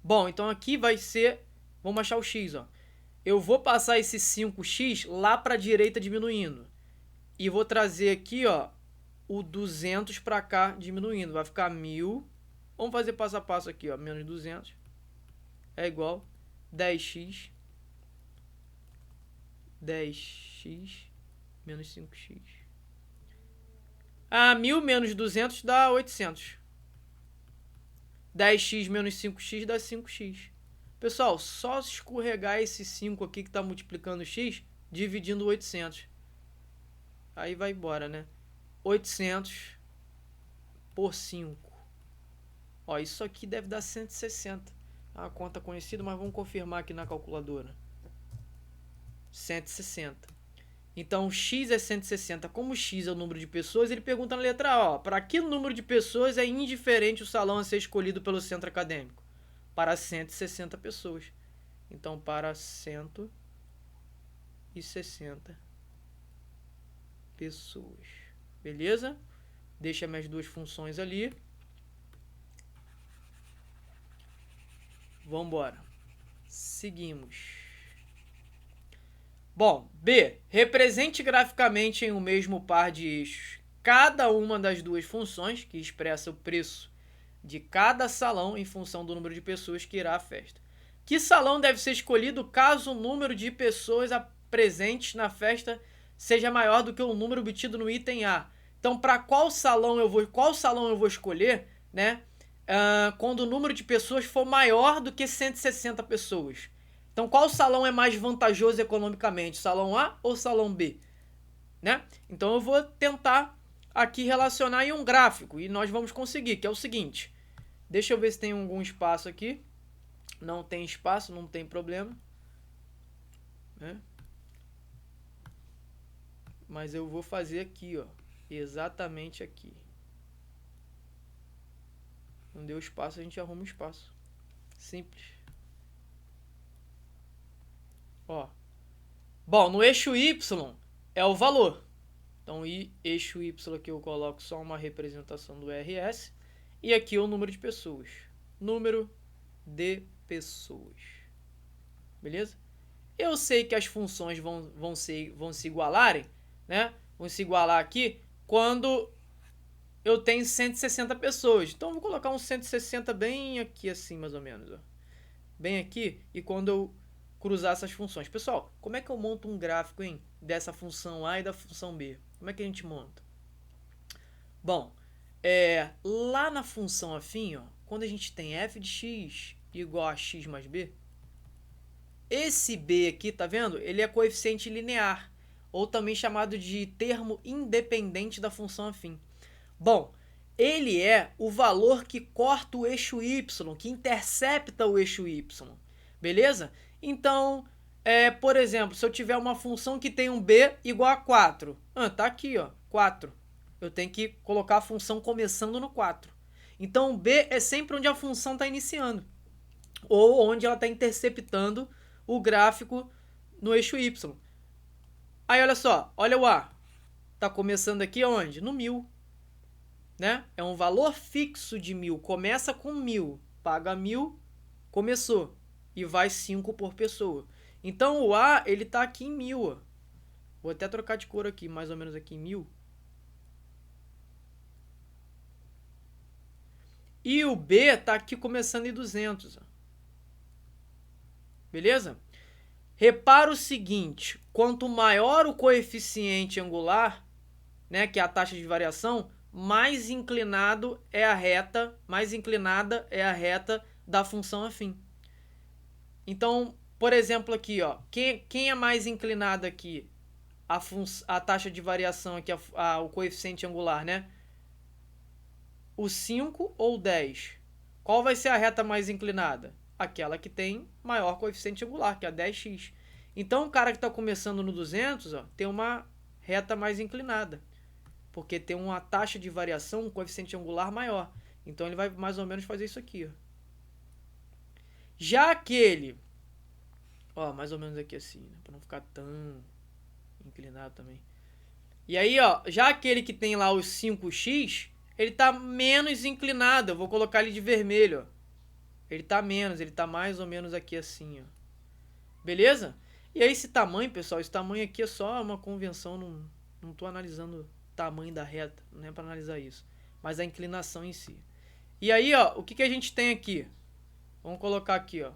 Bom, então aqui vai ser, vamos achar o x, ó. Eu vou passar esse 5x lá para a direita diminuindo. E vou trazer aqui, ó, o 200 para cá diminuindo. Vai ficar 1000. Vamos fazer passo a passo aqui, ó. Menos 200 é igual 10x. 10x menos 5x. 1000 menos 200 dá 800. 10x menos 5x dá 5x. Pessoal, só escorregar esse 5 aqui que está multiplicando x, dividindo 800. Aí vai embora, né? 800 por 5. Ó, isso aqui deve dar 160. É uma conta conhecida, mas vamos confirmar aqui na calculadora. 160. Então, x é 160. Como x é o número de pessoas, ele pergunta na letra A, ó, para que número de pessoas é indiferente o salão a ser escolhido pelo centro acadêmico? Para 160 pessoas. Então, para 160 pessoas. Beleza? Deixa minhas duas funções ali. Vamos embora. Seguimos. Bom, B. Represente graficamente em um mesmo par de eixos cada uma das duas funções que expressa o preço de cada salão em função do número de pessoas que irá à festa. Que salão deve ser escolhido caso o número de pessoas presentes na festa seja maior do que o número obtido no item A? Então, para qual salão eu vou escolher, né? Quando o número de pessoas for maior do que 160 pessoas. Então, qual salão é mais vantajoso economicamente? Salão A ou salão B? Né? Então, eu vou tentar aqui relacionar em um gráfico e nós vamos conseguir, que é o seguinte. Deixa eu ver se tem algum espaço aqui. Não tem espaço, não tem problema. Né? Mas eu vou fazer aqui, ó. Exatamente aqui. Não deu espaço, a gente arruma um espaço. Simples. Ó. Bom, no eixo Y é o valor. Então, eixo Y aqui eu coloco só uma representação do RS. E aqui o número de pessoas. Número de pessoas. Beleza? Eu sei que as funções vão se igualarem, né? Vão se igualar aqui quando eu tenho 160 pessoas. Então, eu vou colocar um 160 bem aqui assim, mais ou menos. Ó. Bem aqui. E quando eu cruzar essas funções. Pessoal, como é que eu monto um gráfico, hein? Dessa função A e da função B? Como é que a gente monta? Bom, lá na função afim, ó, quando a gente tem f de x igual a x mais b, esse b aqui, tá vendo? Ele é coeficiente linear, ou também chamado de termo independente da função afim. Bom, ele é o valor que corta o eixo y, que intercepta o eixo y, beleza? Então, por exemplo, se eu tiver uma função que tem um b igual a 4, tá aqui, ó, 4. Eu tenho que colocar a função começando no 4. Então, B é sempre onde a função está iniciando. Ou onde ela está interceptando o gráfico no eixo Y. Aí, olha só. Olha o A. tá começando aqui onde? No 1000, né? É um valor fixo de 1000, começa com 1000, paga 1000, começou, e vai 5 por pessoa. Então o A, ele tá aqui em 1000, ó. Vou até trocar de cor aqui, mais ou menos aqui em 1000. E o B tá aqui começando em 200, ó. Beleza? Repara o seguinte, quanto maior o coeficiente angular, né, que é a taxa de variação, mais inclinado é a reta, mais inclinada é a reta da função afim. Então, por exemplo, aqui, ó, quem é mais inclinado aqui? A taxa de variação aqui, o coeficiente angular, né? O 5 ou o 10? Qual vai ser a reta mais inclinada? Aquela que tem maior coeficiente angular, que é a 10x. Então, o cara que está começando no 200, ó, tem uma reta mais inclinada, porque tem uma taxa de variação, um coeficiente angular maior. Então, ele vai mais ou menos fazer isso aqui, ó. Já aquele, ó, mais ou menos aqui assim, né, para não ficar tão inclinado também. E aí, ó, já aquele que tem lá os 5x, ele tá menos inclinado. Eu vou colocar ele de vermelho, ó. Ele tá menos, ele tá mais ou menos aqui assim, ó. Beleza? E aí esse tamanho, pessoal, esse tamanho aqui é só uma convenção, não tô analisando o tamanho da reta, não é para analisar isso, mas a inclinação em si. E aí, ó, o que a gente tem aqui? Vamos colocar aqui, ó.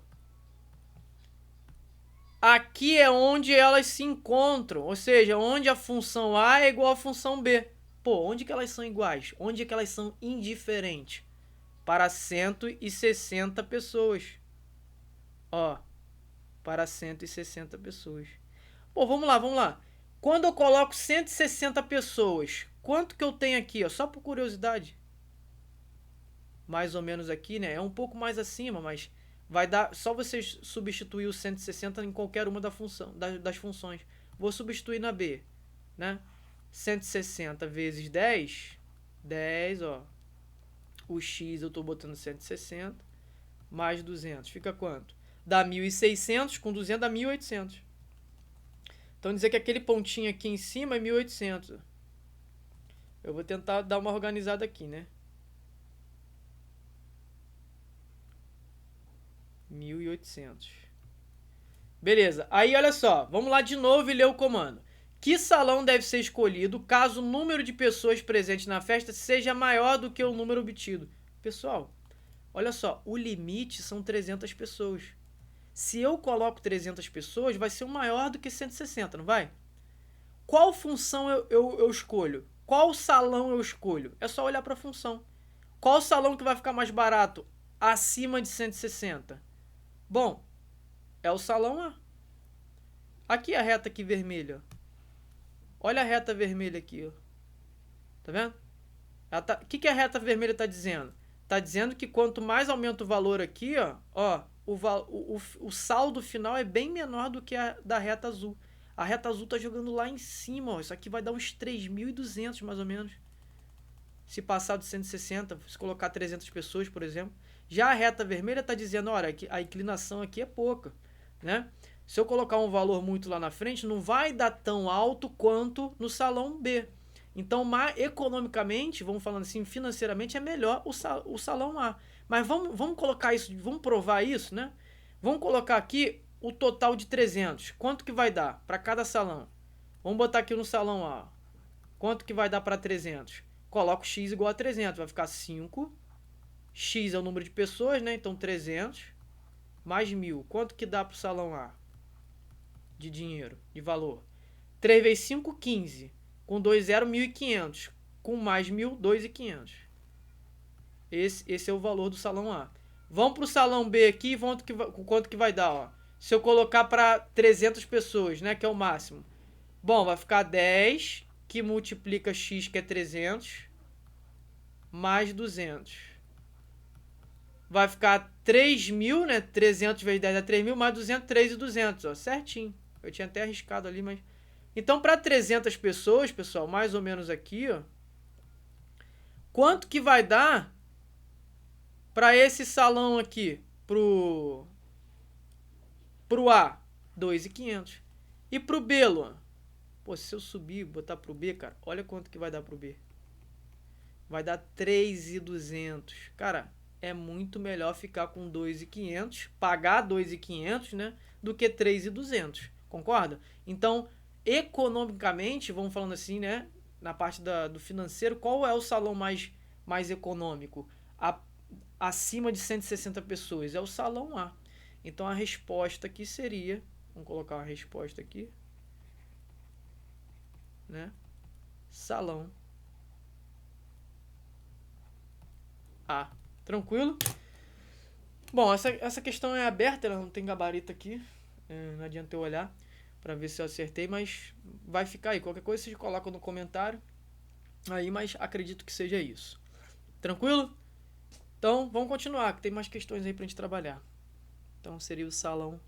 Aqui é onde elas se encontram, ou seja, onde a função A é igual à função B. Pô, onde que elas são iguais? Onde que elas são indiferentes? Para 160 pessoas. Ó, para 160 pessoas. Pô, vamos lá. Quando eu coloco 160 pessoas, quanto que eu tenho aqui, ó? Só por curiosidade. Mais ou menos aqui, né? É um pouco mais acima, mas vai dar, só você substituir o 160 em qualquer uma das funções. Vou substituir na B, né? 160 vezes 10, 10, ó. O x eu tô botando 160, mais 200, fica quanto? Dá 1.600, com 200 dá 1.800. Então, dizer que aquele pontinho aqui em cima é 1.800. Eu vou tentar dar uma organizada aqui, né? 1.800. Beleza, aí olha só, vamos lá de novo e ler o comando. Que salão deve ser escolhido caso o número de pessoas presentes na festa seja maior do que o número obtido? Pessoal, olha só, o limite são 300 pessoas. Se eu coloco 300 pessoas, vai ser maior do que 160, não vai? Qual função eu escolho? Qual salão eu escolho? É só olhar para a função. Qual salão que vai ficar mais barato acima de 160? Bom, é o salão A. Aqui é a reta aqui vermelha. Olha a reta vermelha aqui, ó. Tá vendo? O que a reta vermelha está dizendo? Está dizendo que quanto mais aumenta o valor aqui, ó, o saldo final é bem menor do que a da reta azul. A reta azul está jogando lá em cima, ó. Isso aqui vai dar uns 3.200 mais ou menos. Se passar de 160, se colocar 300 pessoas, por exemplo. Já a reta vermelha está dizendo, olha, a inclinação aqui é pouca, né? Se eu colocar um valor muito lá na frente, não vai dar tão alto quanto no salão B. Então, economicamente, vamos falando assim, financeiramente, é melhor o salão A. Mas vamos colocar isso, vamos provar isso, né? Vamos colocar aqui o total de 300. Quanto que vai dar para cada salão? Vamos botar aqui no salão A. Quanto que vai dar para 300? Coloco x igual a 300, vai ficar 5. X é o número de pessoas, né? Então, 300 mais 1.000. Quanto que dá para o salão A? De dinheiro, de valor. 3 vezes 5, 15. Com 2, 0, 1.500. Com mais 1.000, 2.500. Esse é o valor do salão A. Vamos para o salão B aqui, quanto que vai dar, ó. Se eu colocar para 300 pessoas, né, que é o máximo. Bom, vai ficar 10, que multiplica x, que é 300, mais 200. Vai ficar 3.000, né? 300 vezes 10 dá 3.000, mais 200, 3.200, ó. Certinho. Eu tinha até arriscado ali, mas... Então, para 300 pessoas, pessoal, mais ou menos aqui, ó. Quanto que vai dar para esse salão aqui? Pro A, 2.500. E pro B, Luan? Pô, se eu subir, botar pro B, cara, olha quanto que vai dar pro B. Vai dar 3.200. Cara, é muito melhor ficar com 2.500, pagar 2.500, né, do que 3.200. Concorda? Então, economicamente, vamos falando assim, né, na parte do financeiro, qual é o salão mais econômico? Acima de 160 pessoas. É o salão A. Então, a resposta aqui seria... Vamos colocar uma resposta aqui. Né? Salão A. Tranquilo? Bom, essa questão é aberta, ela não tem gabarito aqui. Não adianta eu olhar para ver se eu acertei, mas vai ficar aí. Qualquer coisa vocês colocam no comentário aí, mas acredito que seja isso. Tranquilo? Então, vamos continuar, que tem mais questões aí pra gente trabalhar. Então, seria o salão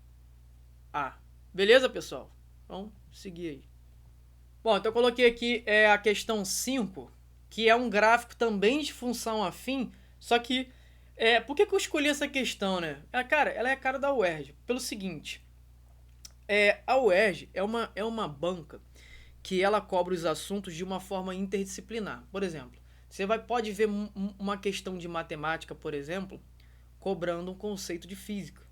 A. Beleza, pessoal? Vamos seguir aí. Bom, então eu coloquei aqui a questão 5, que é um gráfico também de função afim, só que... por que eu escolhi essa questão, né? Cara, ela é a cara da UERJ. Pelo seguinte, a UERJ é uma banca que ela cobre os assuntos de uma forma interdisciplinar. Por exemplo, você pode ver uma questão de matemática, por exemplo, cobrando um conceito de física.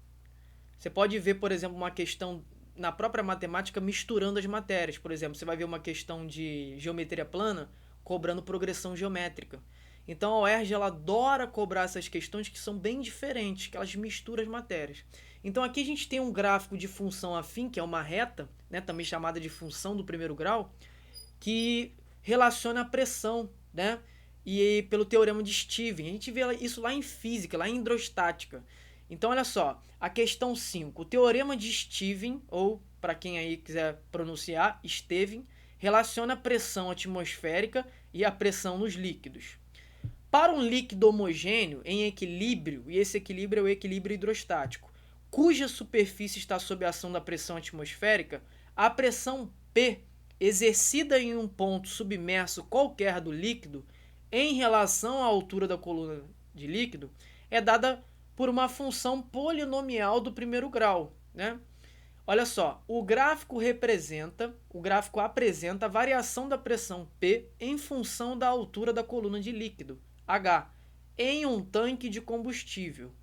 Você pode ver, por exemplo, uma questão na própria matemática misturando as matérias. Por exemplo, você vai ver uma questão de geometria plana cobrando progressão geométrica. Então a UERJ ela adora cobrar essas questões que são bem diferentes, que elas misturam as matérias. Então aqui a gente tem um gráfico de função afim, que é uma reta, né, também chamada de função do primeiro grau, que relaciona a pressão, né? E pelo teorema de Stevens. A gente vê isso lá em física, lá em hidrostática. Então, olha só, a questão 5. O teorema de Stevens, ou para quem aí quiser pronunciar, Stevens, relaciona a pressão atmosférica e a pressão nos líquidos. Para um líquido homogêneo em equilíbrio, e esse equilíbrio é o equilíbrio hidrostático, cuja superfície está sob a ação da pressão atmosférica, a pressão P, exercida em um ponto submerso qualquer do líquido, em relação à altura da coluna de líquido, é dada por uma função polinomial do primeiro grau, né? Olha só, o gráfico apresenta a variação da pressão P em função da altura da coluna de líquido, H, em um tanque de combustível.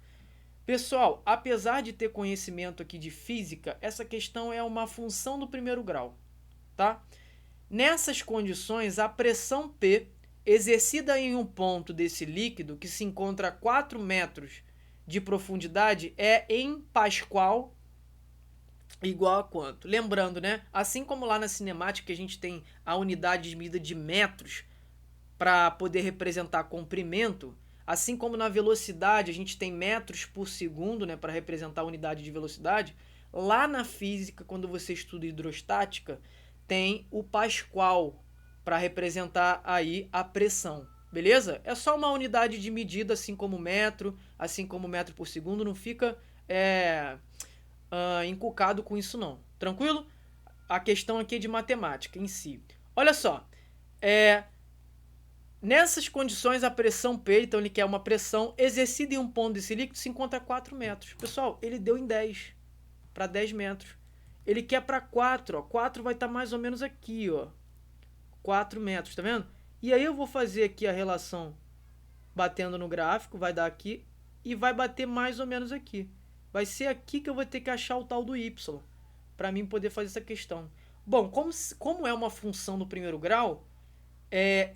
Pessoal, apesar de ter conhecimento aqui de física, essa questão é uma função do primeiro grau, tá? Nessas condições, a pressão P, exercida em um ponto desse líquido que se encontra a 4 metros de profundidade, é em Pascal igual a quanto? Lembrando, né? Assim como lá na cinemática a gente tem a unidade de medida de metros para poder representar comprimento, assim como na velocidade a gente tem metros por segundo, né, para representar a unidade de velocidade, lá na física, quando você estuda hidrostática, tem o Pascal para representar aí a pressão. Beleza? É só uma unidade de medida, assim como metro por segundo, não fica encucado com isso não. Tranquilo? A questão aqui é de matemática em si. Olha só, nessas condições a pressão P, então ele quer uma pressão exercida em um ponto desse líquido, se encontra a 4 metros. Pessoal, ele deu em 10, para 10 metros. Ele quer para 4, ó. 4 vai estar mais ou menos aqui, ó. 4 metros, tá vendo? E aí eu vou fazer aqui a relação batendo no gráfico, vai dar aqui, e vai bater mais ou menos aqui. Vai ser aqui que eu vou ter que achar o tal do y, para mim poder fazer essa questão. Bom, como é uma função do primeiro grau,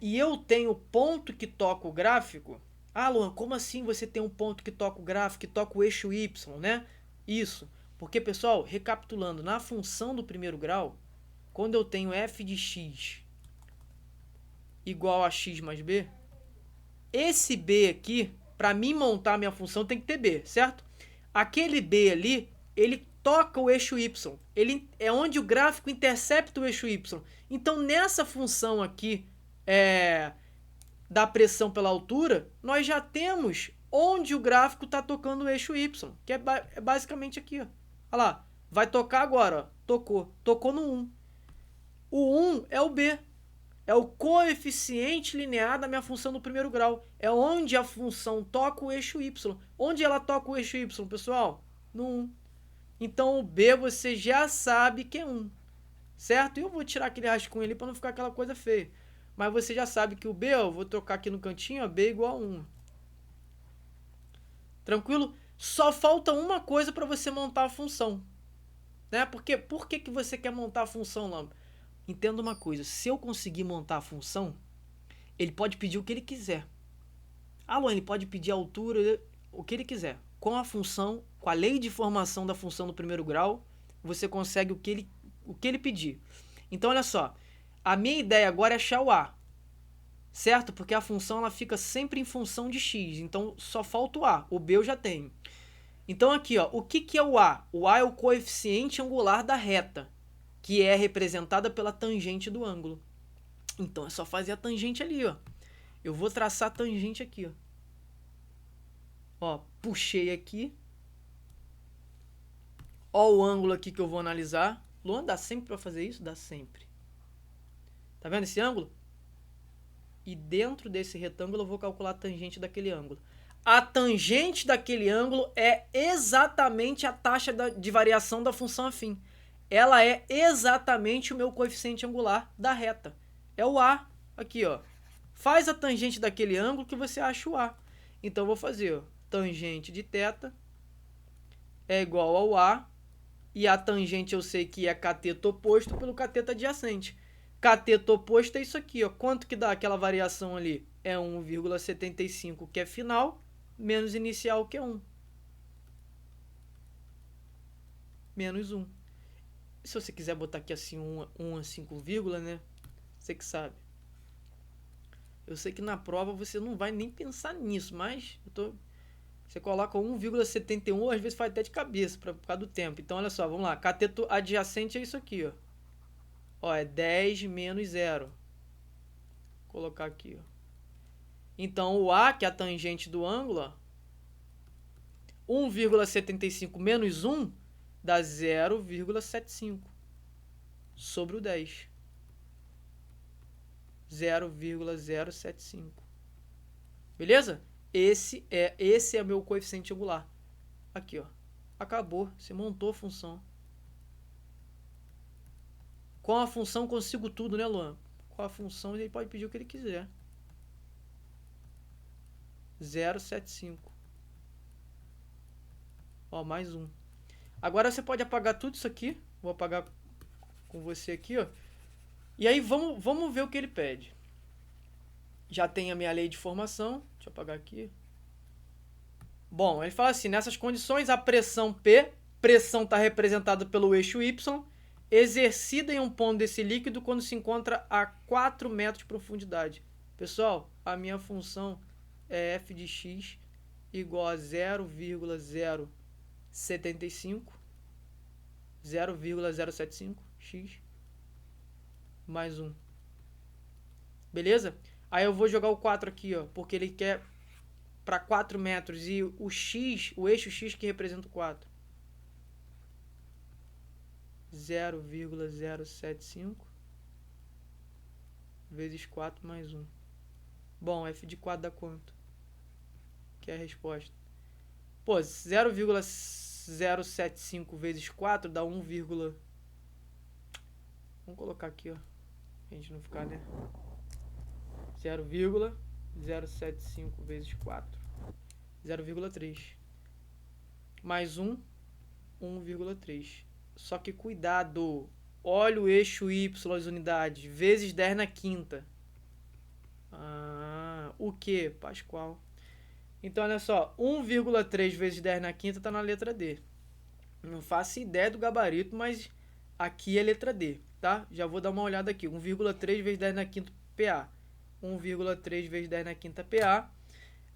e eu tenho ponto que toca o gráfico... Ah, Luan, como assim você tem um ponto que toca o gráfico, que toca o eixo y, né? Isso, porque, pessoal, recapitulando, na função do primeiro grau, quando eu tenho f de x igual a x mais b, esse b aqui, para mim montar a minha função, tem que ter b, certo? Aquele b ali, ele toca o eixo y. Ele é onde o gráfico intercepta o eixo y. Então, nessa função aqui da pressão pela altura, nós já temos onde o gráfico está tocando o eixo y, que é basicamente aqui, ó. Olha lá, vai tocar agora, ó. Tocou no 1. O 1 é o b. É o coeficiente linear da minha função do primeiro grau. É onde a função toca o eixo y. Onde ela toca o eixo y, pessoal? No 1. Então, o b você já sabe que é 1. certo? E eu vou tirar aquele rascunho ali para não ficar aquela coisa feia. Mas você já sabe que o B, ó, eu vou trocar aqui no cantinho, ó, B igual a 1. Tranquilo? Só falta uma coisa para você montar a função. Né? Porque, por que você quer montar a função, Lamba? Entenda uma coisa, se eu conseguir montar a função, ele pode pedir o que ele quiser. Luan, ele pode pedir a altura, o que ele quiser. Com a função, com a lei de formação da função do primeiro grau, você consegue o que ele pedir. Então, olha só, a minha ideia agora é achar o A, certo? Porque a função ela fica sempre em função de x, então só falta o A, o B eu já tenho. Então aqui, ó, o que é o A? O A é o coeficiente angular da reta, que é representada pela tangente do ângulo. Então é só fazer a tangente ali, ó. Eu vou traçar a tangente aqui, ó. Ó, puxei aqui. Ó o ângulo aqui que eu vou analisar. Luan, dá sempre para fazer isso? Dá sempre. Tá vendo esse ângulo? E dentro desse retângulo eu vou calcular a tangente daquele ângulo. A tangente daquele ângulo é exatamente a taxa de variação da função afim. Ela é exatamente o meu coeficiente angular da reta. É o A. Aqui, ó. Faz a tangente daquele ângulo que você acha o A. Então eu vou fazer, ó, tangente de θ é igual ao A. E a tangente eu sei que é cateto oposto pelo cateto adjacente. Cateto oposto é isso aqui, ó. Quanto que dá aquela variação ali? É 1,75, que é final, menos inicial, que é 1. Menos 1. Se você quiser botar aqui assim 1 a 5, né? Você que sabe. Eu sei que na prova você não vai nem pensar nisso, mas você coloca 1,71, às vezes faz até de cabeça, por causa do tempo. Então, olha só, vamos lá. Cateto adjacente é isso aqui, ó. Ó, é 10 menos 0. Vou colocar aqui, ó. Então, o A, que é a tangente do ângulo, ó, 1,75 menos 1 dá 0,75 sobre o 10. 0,075. Beleza? Esse é meu coeficiente angular. Aqui, ó. Acabou. Você montou a função. Com a função consigo tudo, né, Luan? Com a função ele pode pedir o que ele quiser. 0,75. Ó, mais 1. Agora você pode apagar tudo isso aqui. Vou apagar com você aqui, ó. E aí vamos ver o que ele pede. Já tem a minha lei de formação. Deixa eu apagar aqui. Bom, ele fala assim, nessas condições a pressão P, pressão está representada pelo eixo Y, exercida em um ponto desse líquido quando se encontra a 4 metros de profundidade. Pessoal, a minha função é f de x igual a 0,075 x mais 1. Beleza? Aí eu vou jogar o 4 aqui, ó, porque ele quer para 4 metros e o x, o eixo x que representa o 4. 0,075 vezes 4 mais 1. Bom, f de 4 dá quanto? Que é a resposta. Pô, 0,075 vezes 4 dá 1, vamos colocar aqui, ó. Pra gente não ficar, né? 0,075 vezes 4. 0,3. Mais 1, 1,3. Só que cuidado. Olha o eixo Y, as unidades. Vezes 10 na quinta. O que? Pascal. Então, olha só. 1,3 vezes 10 na quinta está na letra D. Não faço ideia do gabarito, mas aqui é letra D, tá? Já vou dar uma olhada aqui. 1,3 vezes 10 na quinta PA. 1,3 vezes 10 na quinta PA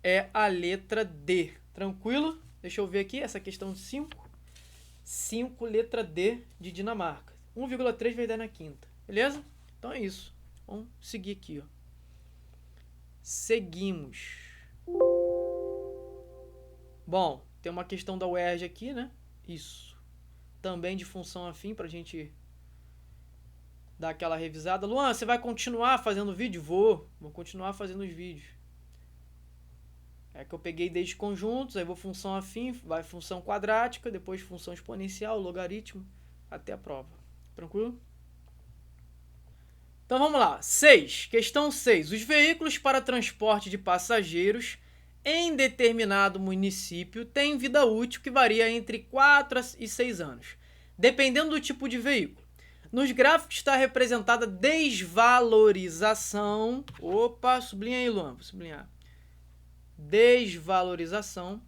é a letra D. Tranquilo? Deixa eu ver aqui essa questão 5. 5, letra D de Dinamarca. 1,3 vezes 10 na quinta. Beleza? Então é isso. Vamos seguir aqui, ó. Seguimos. Bom, tem uma questão da UERJ aqui, né? Isso. Também de função afim pra gente dar aquela revisada. Luan, você vai continuar fazendo vídeo? Vou continuar fazendo os vídeos. É que eu peguei desde conjuntos, aí vou função afim, vai função quadrática, depois função exponencial, logaritmo, até a prova. Tranquilo? Então vamos lá. 6. Questão 6. Os veículos para transporte de passageiros em determinado município têm vida útil que varia entre 4 e 6 anos, dependendo do tipo de veículo. Nos gráficos está representada desvalorização. Opa, sublinha aí, Luan. Vou sublinhar. Desvalorização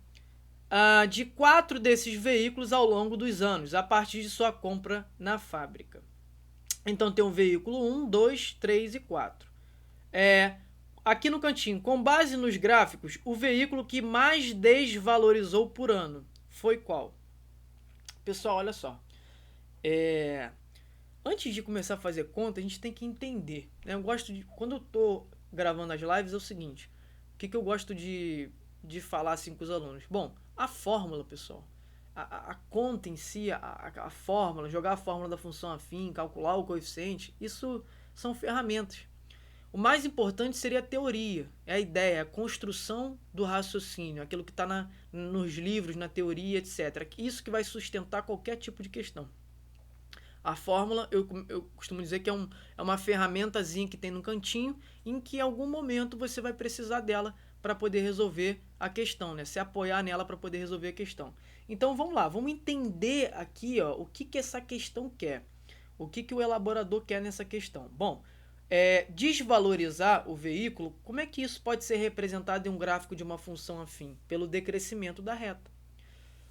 de 4 desses veículos ao longo dos anos, a partir de sua compra na fábrica. Então tem o veículo 1, 2, 3 e 4. Aqui no cantinho, com base nos gráficos, o veículo que mais desvalorizou por ano foi qual? Pessoal, olha só. Antes de começar a fazer conta, a gente tem que entender, né? Quando eu tô gravando as lives, é o seguinte. O que eu gosto de falar assim com os alunos? Bom, a fórmula, pessoal. A conta em si, a fórmula, jogar a fórmula da função afim, calcular o coeficiente, isso são ferramentas. O mais importante seria a teoria, é a ideia, a construção do raciocínio, aquilo que está nos livros, na teoria, etc. Isso que vai sustentar qualquer tipo de questão. A fórmula, eu costumo dizer que é uma ferramentazinha que tem no cantinho, em que em algum momento você vai precisar dela para poder resolver a questão, né? Se apoiar nela para poder resolver a questão. Então vamos lá, vamos entender aqui o que essa questão quer. O que o elaborador quer nessa questão. Bom, desvalorizar o veículo, como é que isso pode ser representado em um gráfico de uma função afim? Pelo decrescimento da reta.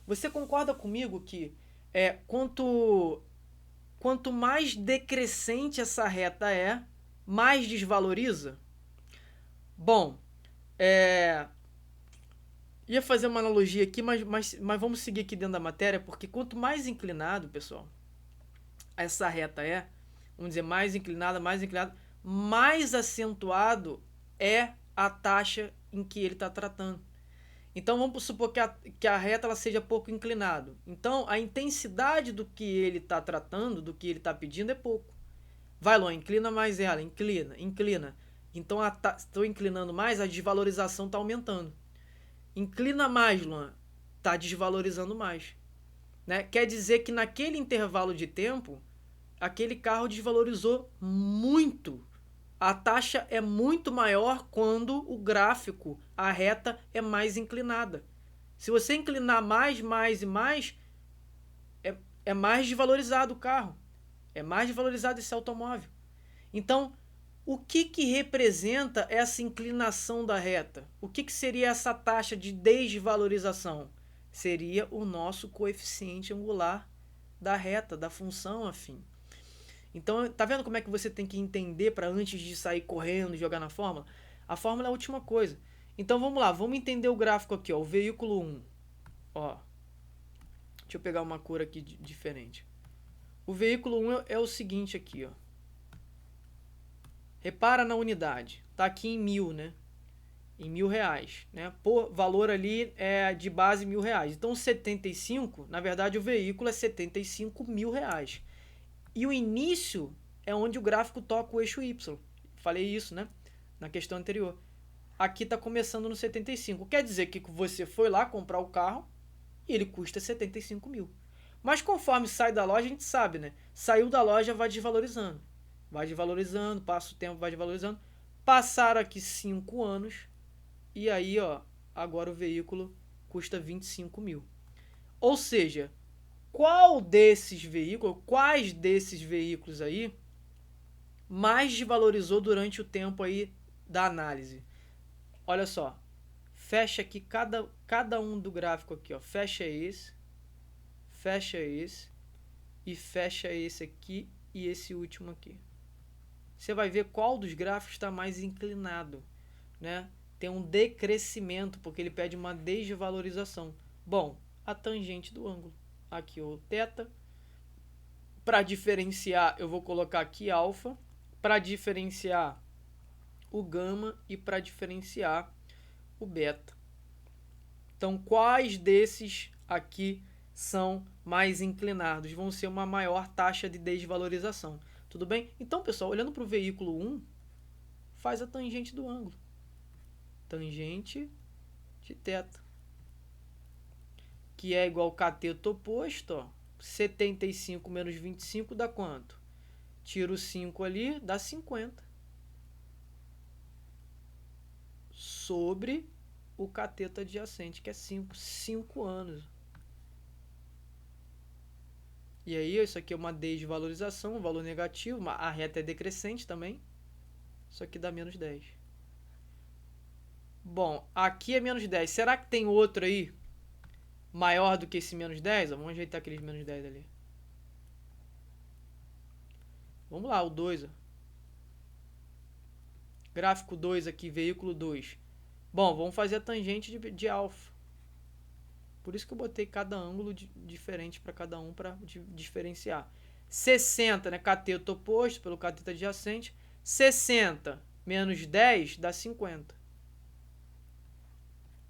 Você concorda comigo que quanto mais decrescente essa reta mais desvaloriza? Bom, ia fazer uma analogia aqui, mas vamos seguir aqui dentro da matéria, porque quanto mais inclinado, pessoal, essa reta vamos dizer, mais inclinada, mais acentuado é a taxa em que ele está tratando. Então vamos supor que a reta ela seja pouco inclinada. Então a intensidade do que ele está tratando, do que ele está pedindo é pouco. Vai, Luan, inclina mais ela, inclina. Então estou inclinando mais, a desvalorização está aumentando. Inclina mais, Luan, está desvalorizando mais. Né? Quer dizer que naquele intervalo de tempo, aquele carro desvalorizou muito. A taxa é muito maior quando o gráfico, a reta, é mais inclinada. Se você inclinar mais e mais, é mais desvalorizado o carro. É mais desvalorizado esse automóvel. Então, o que representa essa inclinação da reta? O que seria essa taxa de desvalorização? Seria o nosso coeficiente angular da reta, da função afim. Então, tá vendo como é que você tem que entender para antes de sair correndo e jogar na fórmula? A fórmula é a última coisa. Então, vamos lá, vamos entender o gráfico aqui, ó, o veículo 1. Ó, deixa eu pegar uma cor aqui diferente. O veículo 1 é o seguinte aqui, ó. Repara na unidade, tá aqui em 1.000, né? Em R$1.000, né? Por valor ali de base R$1.000. Então, 75, na verdade, o veículo é R$75.000. E o início é onde o gráfico toca o eixo Y. Falei isso, né? Na questão anterior. Aqui está começando no 75. Quer dizer que você foi lá comprar o carro e ele custa 75 mil. Mas conforme sai da loja, a gente sabe, né? Saiu da loja, vai desvalorizando. Vai desvalorizando, passa o tempo, vai desvalorizando. Passaram aqui 5 anos e aí, ó, agora o veículo custa 25 mil. Ou seja, quais desses veículos aí mais desvalorizou durante o tempo aí da análise? Olha só, fecha aqui cada um do gráfico aqui, ó. Fecha esse e fecha esse aqui e esse último aqui. Você vai ver qual dos gráficos está mais inclinado, né? Tem um decrescimento porque ele pede uma desvalorização. Bom, a tangente do ângulo. Aqui o θ. Para diferenciar, eu vou colocar aqui alfa. Para diferenciar o gama e para diferenciar o beta. Então, quais desses aqui são mais inclinados? Vão ser uma maior taxa de desvalorização. Tudo bem? Então, pessoal, olhando para o veículo 1, faz a tangente do ângulo. Tangente de θ. Que é igual ao cateto oposto, ó. 75 menos 25 dá quanto? Tiro 5 ali, dá 50. Sobre o cateto adjacente, que é 5. 5 anos. E aí, isso aqui é uma desvalorização, um valor negativo. A reta é decrescente também. Isso aqui dá menos 10. Bom, aqui é menos 10. Será que tem outro aí maior do que esse menos 10? Vamos ajeitar aqueles menos 10 ali. Vamos lá, o 2. Gráfico 2 aqui, veículo 2. Bom, vamos fazer a tangente de alfa. Por isso que eu botei cada ângulo diferente para cada um para diferenciar. 60, né? Cateto oposto pelo cateto adjacente. 60 menos 10 dá 50.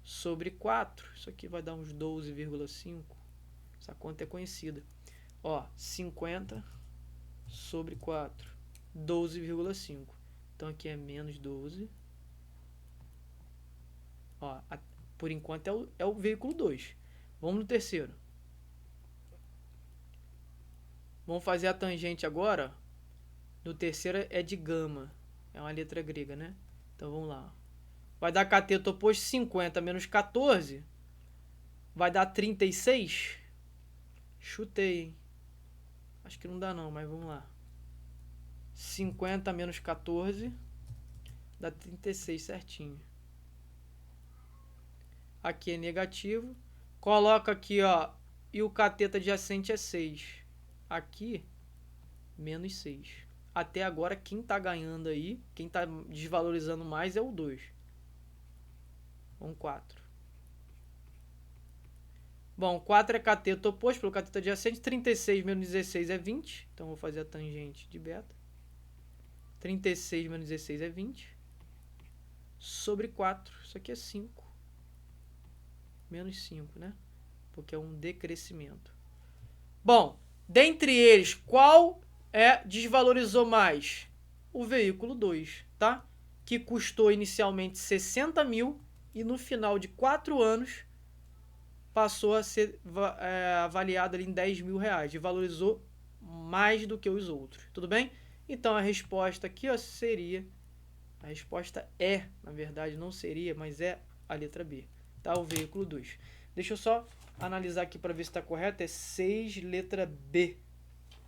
Sobre 4. Isso aqui vai dar uns 12,5. Essa conta é conhecida. Ó, 50 sobre 4. 12,5. Então aqui é menos 12. Ó, por enquanto é o veículo 2. Vamos no terceiro. Vamos fazer a tangente agora. No terceiro é de gama. É uma letra grega, né? Então vamos lá. Vai dar cateto oposto 50 menos 14. Vai dar 36. Chutei, hein? Acho que não dá não, mas vamos lá. 50 menos 14 dá 36 certinho. Aqui é negativo. Coloca aqui, ó. E o cateto adjacente é 6. Aqui, menos 6. Até agora, quem tá ganhando aí, quem tá desvalorizando mais é o 2. Vamos 4. Bom, 4 é cateto oposto pelo cateto adjacente. 36 menos 16 é 20. Então, vou fazer a tangente de beta. 36 menos 16 é 20. Sobre 4. Isso aqui é 5. Menos 5, né? Porque é um decrescimento. Bom, dentre eles, qual desvalorizou mais? O veículo 2, tá? Que custou inicialmente 60 mil e no final de 4 anos passou a ser avaliado ali em 10 mil reais. E valorizou mais do que os outros. Tudo bem? Então a resposta aqui, ó, seria... A resposta é, na verdade, não seria, mas é a letra B. Tá? O veículo 2. Deixa eu só analisar aqui para ver se está correto. É 6, letra B,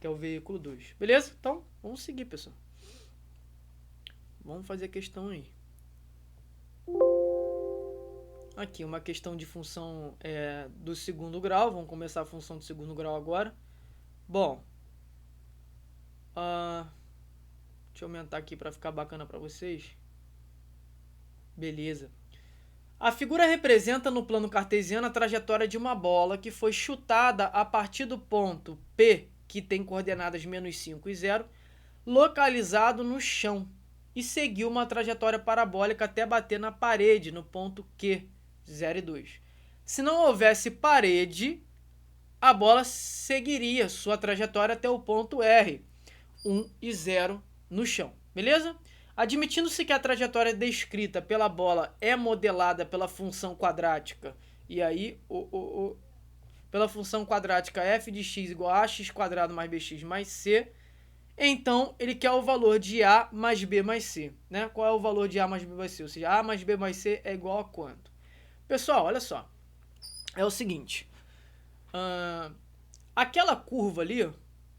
que é o veículo 2. Beleza? Então, vamos seguir, pessoal. Vamos fazer a questão aí. Aqui, uma questão de função do segundo grau. Vamos começar a função do segundo grau agora. Bom, deixa eu aumentar aqui para ficar bacana para vocês. Beleza. A figura representa no plano cartesiano a trajetória de uma bola que foi chutada a partir do ponto P, que tem coordenadas menos 5 e 0, localizado no chão, e seguiu uma trajetória parabólica até bater na parede, no ponto Q, 0 e 2. Se não houvesse parede, a bola seguiria sua trajetória até o ponto R, 1 e 0 no chão. Beleza? Admitindo-se que a trajetória descrita pela bola é modelada pela função quadrática, e aí pela função quadrática f de x igual a x² mais bx mais c, então ele quer o valor de a mais b mais c. Né? Qual é o valor de a mais b mais c? Ou seja, a mais b mais c é igual a quanto? Pessoal, olha só. É o seguinte. Aquela curva ali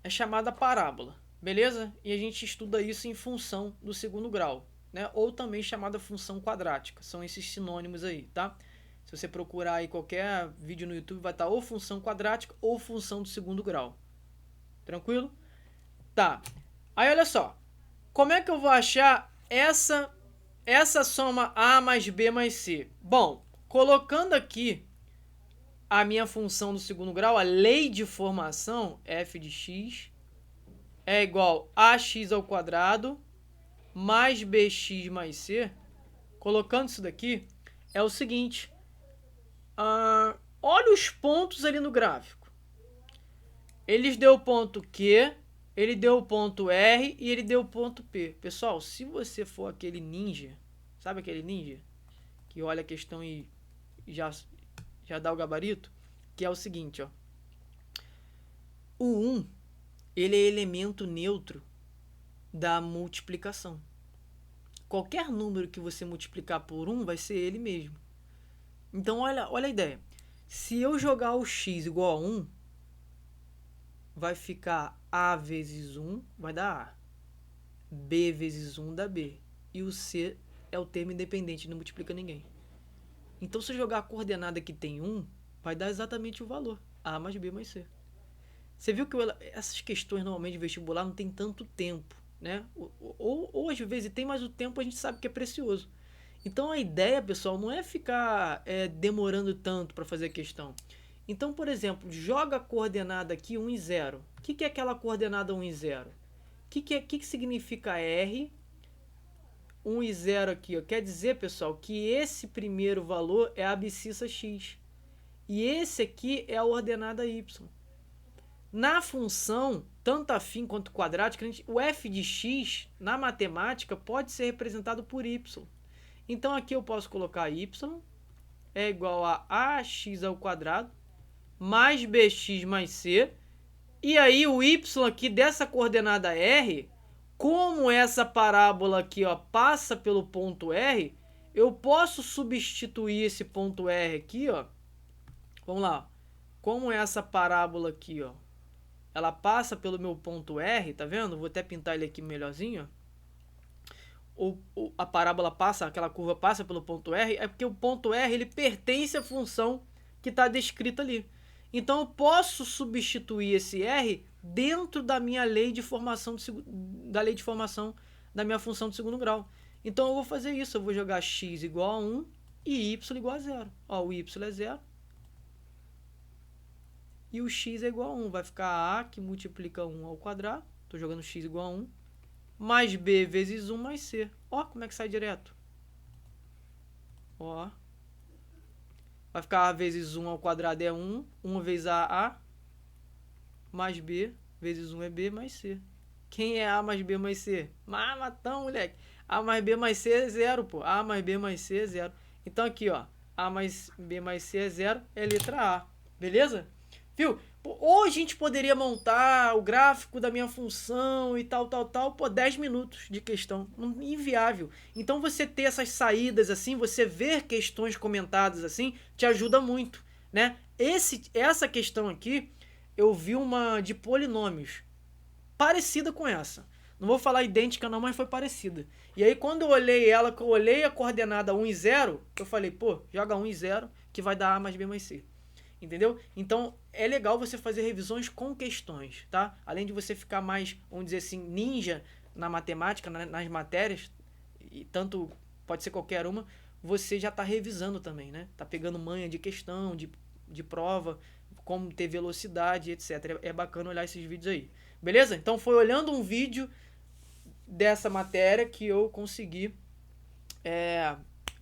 é chamada parábola. Beleza? E a gente estuda isso em função do segundo grau, né? Ou também chamada função quadrática. São esses sinônimos aí, tá? Se você procurar aí qualquer vídeo no YouTube, vai estar ou função quadrática ou função do segundo grau. Tranquilo? Tá. Aí, olha só. Como é que eu vou achar essa soma A mais B mais C? Bom, colocando aqui a minha função do segundo grau, a lei de formação, f de x é igual a ax ao quadrado mais bx mais c. Colocando isso daqui, é o seguinte. Olha os pontos ali no gráfico. Ele deu o ponto Q, ele deu o ponto R e ele deu o ponto P. Pessoal, se você for aquele ninja, sabe aquele ninja? Que olha a questão e já dá o gabarito? Que é o seguinte, ó. O 1, ele é elemento neutro da multiplicação. Qualquer número que você multiplicar por 1 vai ser ele mesmo. Então, olha a ideia. Se eu jogar o x igual a 1, vai ficar a vezes 1, vai dar a. B vezes 1 dá b. E o c é o termo independente, não multiplica ninguém. Então, se eu jogar a coordenada que tem 1, vai dar exatamente o valor. A mais b mais c. Você viu que essas questões normalmente de vestibular não tem tanto tempo, né? Ou às vezes tem, mas o tempo a gente sabe que é precioso. Então a ideia, pessoal, não é ficar demorando tanto para fazer a questão. Então, por exemplo, joga a coordenada aqui 1 e 0. O que é aquela coordenada 1 e 0? O que significa R? 1 e 0 aqui, ó. Quer dizer, pessoal, que esse primeiro valor é a abscissa x. E esse aqui é a ordenada y. Na função, tanto afim quanto quadrática, o f de x, na matemática, pode ser representado por y. Então, aqui eu posso colocar y é igual a ax ao quadrado mais bx mais c. E aí, o y aqui dessa coordenada r, como essa parábola aqui, ó, passa pelo ponto R, eu posso substituir esse ponto R aqui, ó. Vamos lá. Como essa parábola aqui, ó, ela passa pelo meu ponto R, tá vendo? Vou até pintar ele aqui melhorzinho. A parábola passa, aquela curva passa pelo ponto R, é porque o ponto R ele pertence à função que está descrita ali. Então eu posso substituir esse R dentro da minha lei de formação da minha função de segundo grau. Então eu vou fazer isso, eu vou jogar x igual a 1 e y igual a 0. Ó, o y é 0. E o x é igual a 1. Vai ficar a que multiplica 1 ao quadrado. Estou jogando x igual a 1. Mais b vezes 1 mais c. Ó, como é que sai direto. Ó. Vai ficar a vezes 1 ao quadrado é 1. 1 vezes a. Mais b vezes 1 é b mais c. Quem é a mais b mais c? Matão, moleque. A mais b mais c é 0, pô. A mais b mais c é 0. Então aqui, ó. A mais b mais c é 0. É a letra A. Beleza? Viu? Ou a gente poderia montar o gráfico da minha função e tal. Pô, 10 minutos de questão. Inviável. Então você ter essas saídas assim, você ver questões comentadas assim, te ajuda muito, né? Essa questão aqui, eu vi uma de polinômios parecida com essa. Não vou falar idêntica não, mas foi parecida. E aí quando eu olhei ela, que eu olhei a coordenada 1 e 0, eu falei, pô, joga 1 e 0 que vai dar A mais B mais C. Entendeu? Então, é legal você fazer revisões com questões, tá? Além de você ficar mais, vamos dizer assim, ninja na matemática, nas matérias, e tanto pode ser qualquer uma, você já está revisando também, né? Tá pegando manha de questão, de prova, como ter velocidade, etc. É bacana olhar esses vídeos aí. Beleza? Então, foi olhando um vídeo dessa matéria que eu consegui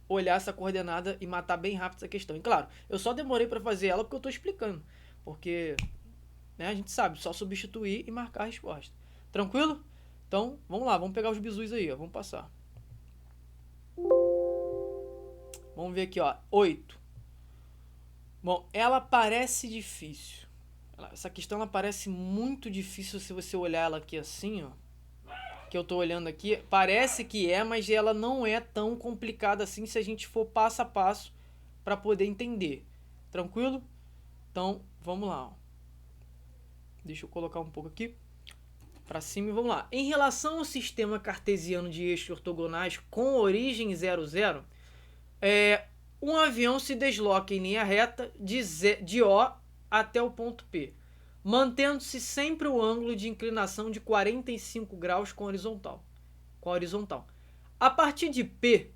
olhar essa coordenada e matar bem rápido essa questão. E claro, eu só demorei para fazer ela porque eu estou explicando. Porque, né, a gente sabe, só substituir e marcar a resposta. Tranquilo? Então, vamos lá, vamos pegar os bizus aí, ó, vamos passar. Vamos ver aqui, ó, 8. Bom, ela parece difícil. Essa questão ela parece muito difícil se você olhar ela aqui assim, ó. Que eu tô olhando aqui, parece que é, mas ela não é tão complicada assim se a gente for passo a passo para poder entender. Tranquilo? Então, vamos lá. Ó. Deixa eu colocar um pouco aqui para cima e vamos lá. Em relação ao sistema cartesiano de eixos ortogonais com origem 0, 0, um avião se desloca em linha reta de O até o ponto P, mantendo-se sempre o ângulo de inclinação de 45 graus com a horizontal. A partir de P,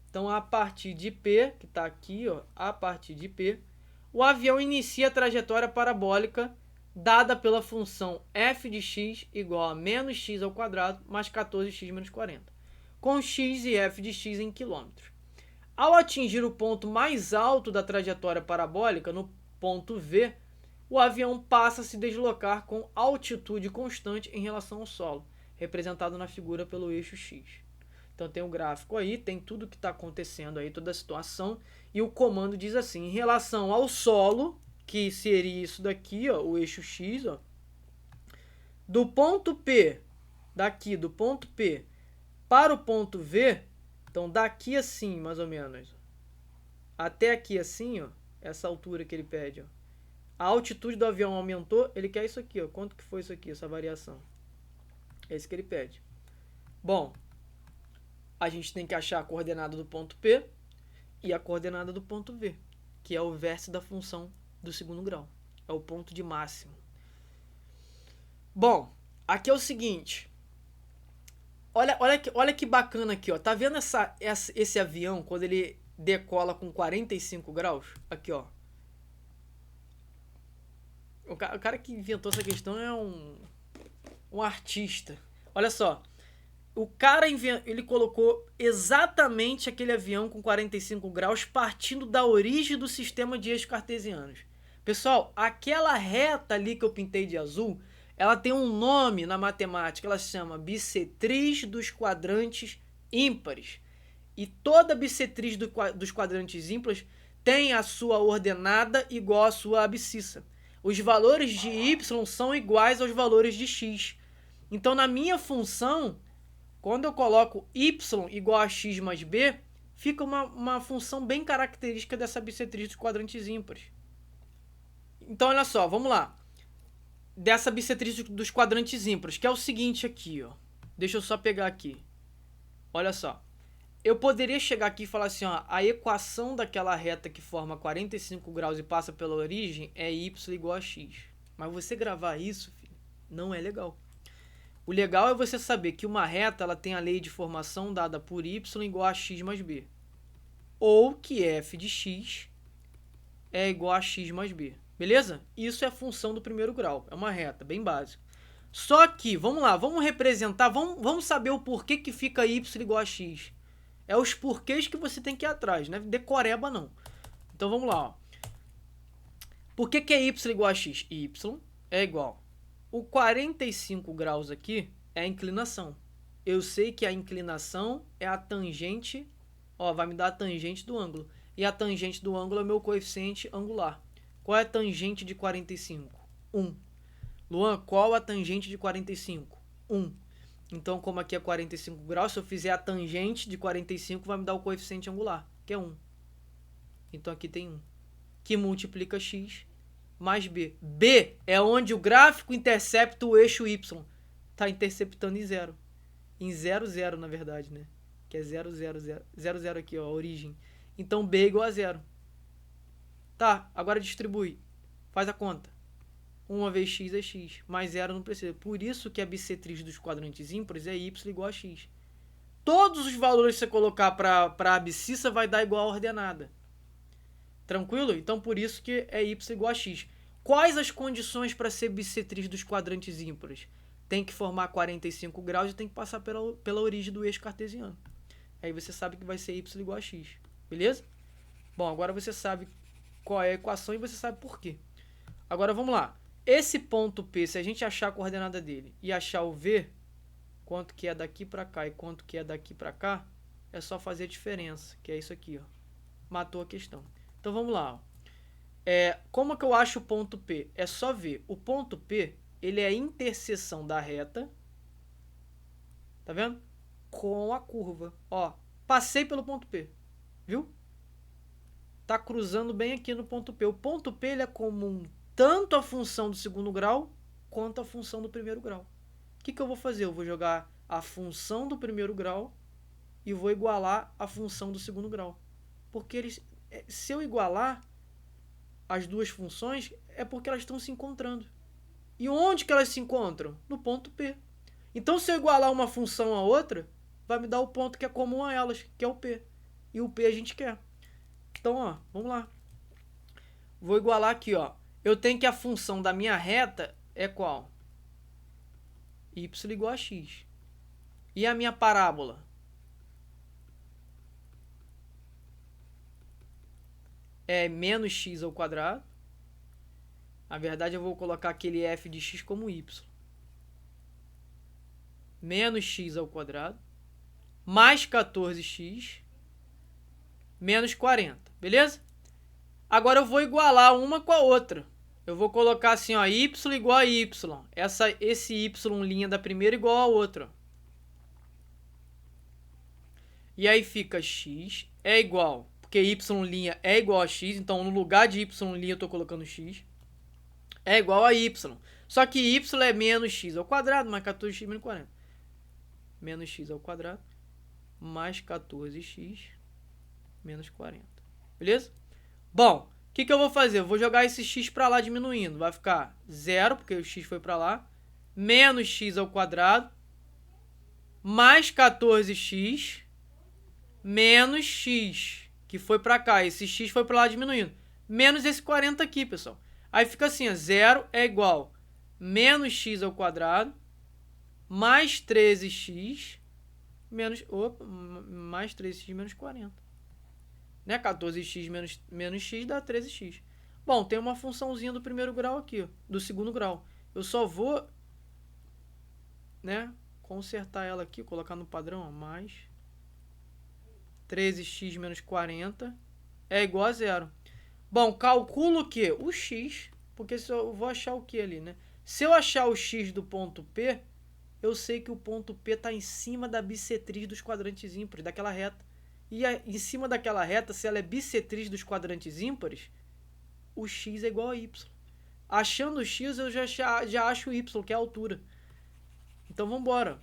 então a partir de P, que está aqui, ó, a partir de P, o avião inicia a trajetória parabólica dada pela função f de x igual a menos x ao quadrado mais 14x menos 40, com x e f de x em quilômetros. Ao atingir o ponto mais alto da trajetória parabólica, no ponto V, o avião passa a se deslocar com altitude constante em relação ao solo, representado na figura pelo eixo X. Então tem o gráfico aí, tem tudo que está acontecendo aí, toda a situação, e o comando diz assim, em relação ao solo, que seria isso daqui, ó, o eixo X, ó, do ponto P daqui do ponto P para o ponto V, então daqui assim, mais ou menos, até aqui assim, ó, essa altura que ele pede, ó, a altitude do avião aumentou, ele quer isso aqui, ó, quanto que foi isso aqui, essa variação? É isso que ele pede. Bom, a gente tem que achar a coordenada do ponto P e a coordenada do ponto V, que é o vértice da função do segundo grau. É o ponto de máximo. Bom, aqui é o seguinte. Olha que bacana aqui, ó. Tá vendo esse avião quando ele decola com 45 graus? Aqui, ó. O cara que inventou essa questão é um artista. Olha só. O cara ele colocou exatamente aquele avião com 45 graus partindo da origem do sistema de eixos cartesianos. Pessoal, aquela reta ali que eu pintei de azul, ela tem um nome na matemática, ela se chama bissetriz dos quadrantes ímpares. E toda bissetriz dos quadrantes ímpares tem a sua ordenada igual à sua abscissa. Os valores de y são iguais aos valores de x. Então, na minha função, quando eu coloco y igual a x mais b, fica uma função bem característica dessa bissetriz dos quadrantes ímpares. Então, olha só, vamos lá. Dessa bissetriz dos quadrantes ímpares, que é o seguinte aqui, ó. Deixa eu só pegar aqui. Olha só. Eu poderia chegar aqui e falar assim, ó, a equação daquela reta que forma 45 graus e passa pela origem é y igual a x. Mas você gravar isso, filho, não é legal. O legal é você saber que uma reta ela tem a lei de formação dada por y igual a x mais b. Ou que f de x é igual a x mais b. Beleza? Isso é a função do primeiro grau. É uma reta, bem básica. Só que, vamos lá, vamos representar, vamos saber o porquê que fica y igual a x. É os porquês que você tem que ir atrás, né? Decoreba não. Então vamos lá, ó. Por que é y igual a x? Y é igual. O 45 graus aqui é a inclinação. Eu sei que a inclinação é a tangente, ó, vai me dar a tangente do ângulo. E a tangente do ângulo é o meu coeficiente angular. Qual é a tangente de 45? 1. Luan, qual a tangente de 45? 1. Então, como aqui é 45 graus, se eu fizer a tangente de 45, vai me dar o coeficiente angular, que é 1. Então, aqui tem 1. Que multiplica x mais b. B é onde o gráfico intercepta o eixo y. Está interceptando em 0. Em 0, 0, na verdade, né? Que é 0, 0, 0. 0, 0 aqui, ó, a origem. Então, b é igual a 0. Tá, agora distribui. Faz a conta. 1 vezes x é x, mais 0 não precisa. Por isso que a bissetriz dos quadrantes ímpares é y igual a x. Todos os valores que você colocar para a abscissa vai dar igual a ordenada. Tranquilo? Então, por isso que é y igual a x. Quais as condições para ser bissetriz dos quadrantes ímpares? Tem que formar 45 graus e tem que passar pela origem do eixo cartesiano. Aí você sabe que vai ser y igual a x. Beleza? Bom, agora você sabe qual é a equação e você sabe por quê. Agora vamos lá. Esse ponto P, se a gente achar a coordenada dele e achar o V, quanto que é daqui para cá e quanto que é daqui para cá, é só fazer a diferença, que é isso aqui, ó. Matou a questão. Então vamos lá. Ó. Como que eu acho o ponto P? É só ver. O ponto P, ele é a interseção da reta, tá vendo? Com a curva. Ó, passei pelo ponto P, viu? Tá cruzando bem aqui no ponto P. O ponto P ele é comum tanto a função do segundo grau quanto a função do primeiro grau. O que eu vou fazer? Eu vou jogar a função do primeiro grau e vou igualar a função do segundo grau. Porque se eu igualar as duas funções, é porque elas estão se encontrando. E onde que elas se encontram? No ponto P. Então, se eu igualar uma função a outra, vai me dar o ponto que é comum a elas, que é o P. E o P a gente quer. Então, ó, vamos lá. Vou igualar aqui, ó. Eu tenho que a função da minha reta é qual? Y igual a x. E a minha parábola? É menos x ao quadrado. Na verdade, eu vou colocar aquele f de x como y. Menos x ao quadrado. Mais 14x. Menos 40. Beleza? Agora eu vou igualar uma com a outra. eu vou colocar assim, ó, y igual a y. Esse y' da primeira igual a outra. E aí fica x é igual, porque y' é igual a x, então no lugar de y' eu tô colocando x, é igual a y. Só que y é menos x ao quadrado, mais 14x menos 40. Menos x ao quadrado, mais 14x menos 40. Beleza? Bom, o que eu vou fazer? Eu vou jogar esse x pra lá diminuindo. Vai ficar 0, porque o x foi pra lá, menos x ao quadrado, mais 14x, menos x, que foi pra cá. Esse x foi pra lá diminuindo. Menos esse 40 aqui, pessoal. Aí fica assim, ó, 0 é igual menos x ao quadrado, mais 13x, mais 13x menos 40. Né? 14x menos x dá 13x. Bom, tem uma funçãozinha do primeiro grau aqui, ó, do segundo grau. Eu só vou, né, consertar ela aqui, colocar no padrão, ó, mais 13x menos 40 é igual a 0. Bom, calculo o quê? O x, porque se eu vou achar o que ali, né? Se eu achar o x do ponto P, eu sei que o ponto P está em cima da bissetriz dos quadrantes ímpares, daquela reta. E em cima daquela reta, se ela é bissetriz dos quadrantes ímpares, o x é igual a y. Achando o x, eu já acho o y, que é a altura. Então, vamos embora.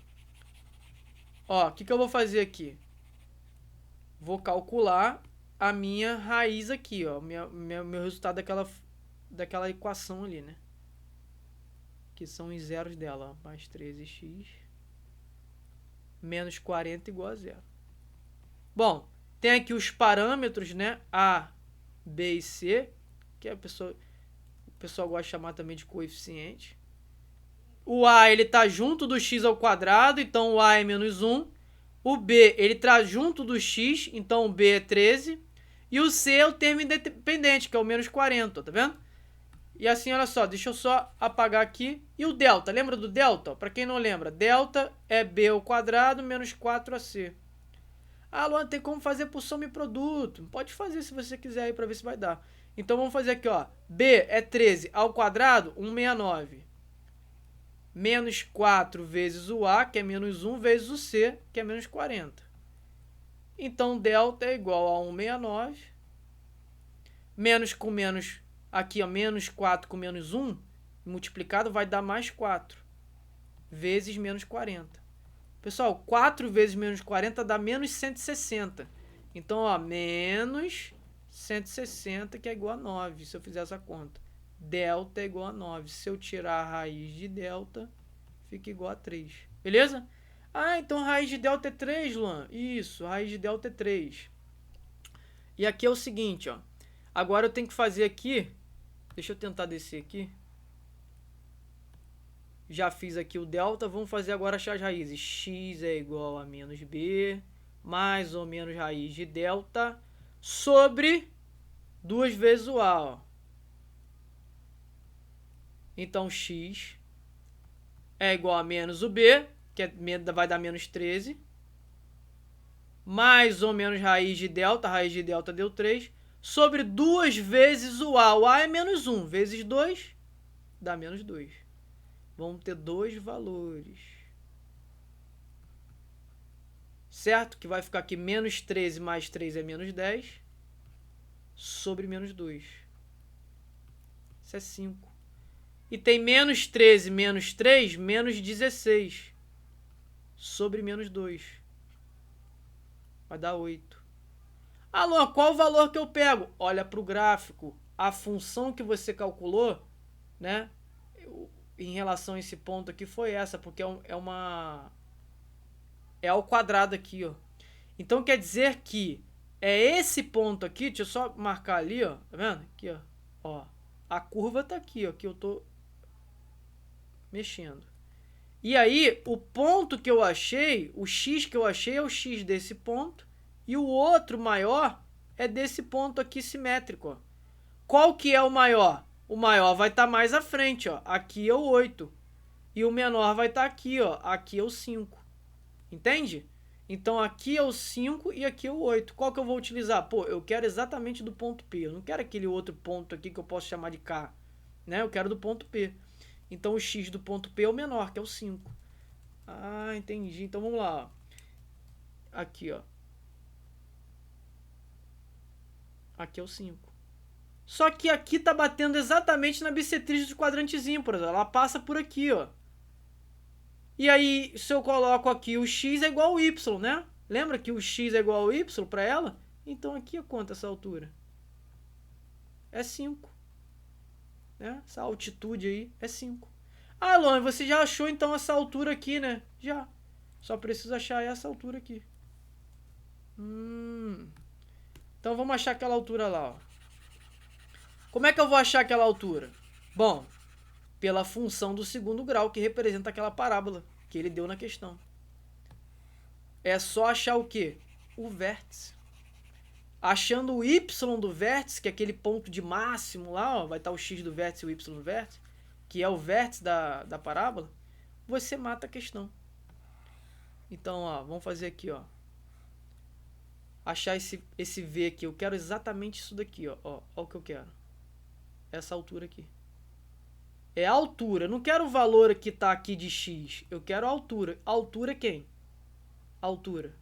Ó, o que eu vou fazer aqui? Vou calcular a minha raiz aqui, ó. Meu resultado daquela equação ali, né? Que são os zeros dela, ó. Mais 13x menos 40 igual a 0. Bom, tem aqui os parâmetros, né? A, B e C, que o pessoal gosta de chamar também de coeficiente. O A, ele tá junto do x ao quadrado, então o A é menos 1. O B, ele tá junto do x, então o B é 13. E o C é o termo independente, que é o menos 40, tá vendo? E assim, olha só, deixa eu só apagar aqui. E o delta, lembra do delta? Para quem não lembra, delta é B ao quadrado menos 4AC. Ah, Luan, tem como fazer por soma e produto. Pode fazer se você quiser aí para ver se vai dar. Então vamos fazer aqui, ó. B é 13 ao quadrado, 169. Menos 4 vezes o A, que é menos 1, vezes o C, que é menos 40. Então, delta é igual a 169. Menos com menos, aqui, ó, menos 4 com menos 1, multiplicado vai dar mais 4, vezes menos 40. Pessoal, 4 vezes menos 40 dá menos 160. Então, ó, menos 160, que é igual a 9, se eu fizer essa conta. Delta é igual a 9. Se eu tirar a raiz de delta, fica igual a 3. Beleza? Ah, então raiz de delta é 3, Luan. Isso, raiz de delta é 3. E aqui é o seguinte, ó. Agora eu tenho que fazer aqui... Deixa eu tentar descer aqui. Já fiz aqui o delta. Vamos fazer agora achar as raízes. X é igual a menos B, mais ou menos raiz de delta, sobre 2 vezes o A, ó. Então, x é igual a menos o B, que vai dar menos 13, mais ou menos raiz de delta deu 3, sobre 2 vezes o A. O A é menos 1, vezes 2, dá menos 2. Vamos ter dois valores. Certo? Que vai ficar aqui menos 13 mais 3 é menos 10, sobre menos 2. Isso é 5. E tem menos 13 menos 3, menos 16, sobre menos 2. Vai dar 8. Alô, qual o valor que eu pego? Olha para o gráfico. A função que você calculou, né, em relação a esse ponto aqui foi essa, porque é ao quadrado aqui, ó. Então quer dizer que é esse ponto aqui, deixa eu só marcar ali, ó, tá vendo? Aqui, ó. A curva tá aqui, ó, que eu tô mexendo. E aí, o ponto que eu achei, o x que eu achei é o x desse ponto, e o outro maior é desse ponto aqui simétrico, ó. Qual que é o maior? O maior vai estar mais à frente, ó. Aqui é o 8. E o menor vai estar aqui, ó. Aqui é o 5. Entende? Então, aqui é o 5 e aqui é o 8. Qual que eu vou utilizar? Pô, eu quero exatamente do ponto P. Eu não quero aquele outro ponto aqui que eu posso chamar de K. né? Eu quero do ponto P. Então o x do ponto P é o menor, que é o 5. Ah, entendi. Então vamos lá. Ó. Aqui, ó. Aqui é o 5. Só que aqui tá batendo exatamente na bissetriz do quadrantes ímpares. Ela passa por aqui, ó. E aí, se eu coloco aqui o x é igual ao y, né? Lembra que o x é igual ao y para ela? Então aqui é quanto essa altura? É 5. Né? Essa altitude aí é 5. Ah, Luan, você já achou então essa altura aqui, né? Já. Só preciso achar essa altura aqui. Então vamos achar aquela altura lá, ó. Como é que eu vou achar aquela altura? Bom, pela função do segundo grau, que representa aquela parábola que ele deu na questão. É só achar o quê? O vértice. Achando o y do vértice, que é aquele ponto de máximo lá, ó, vai estar o x do vértice e o y do vértice, que é o vértice da parábola, você mata a questão. Então, ó, vamos fazer aqui, ó. Achar esse v aqui. Eu quero exatamente isso daqui, ó. Ó o que eu quero. Essa altura aqui. É a altura. Eu não quero o valor que está aqui de x. Eu quero a altura. A altura é quem? A altura.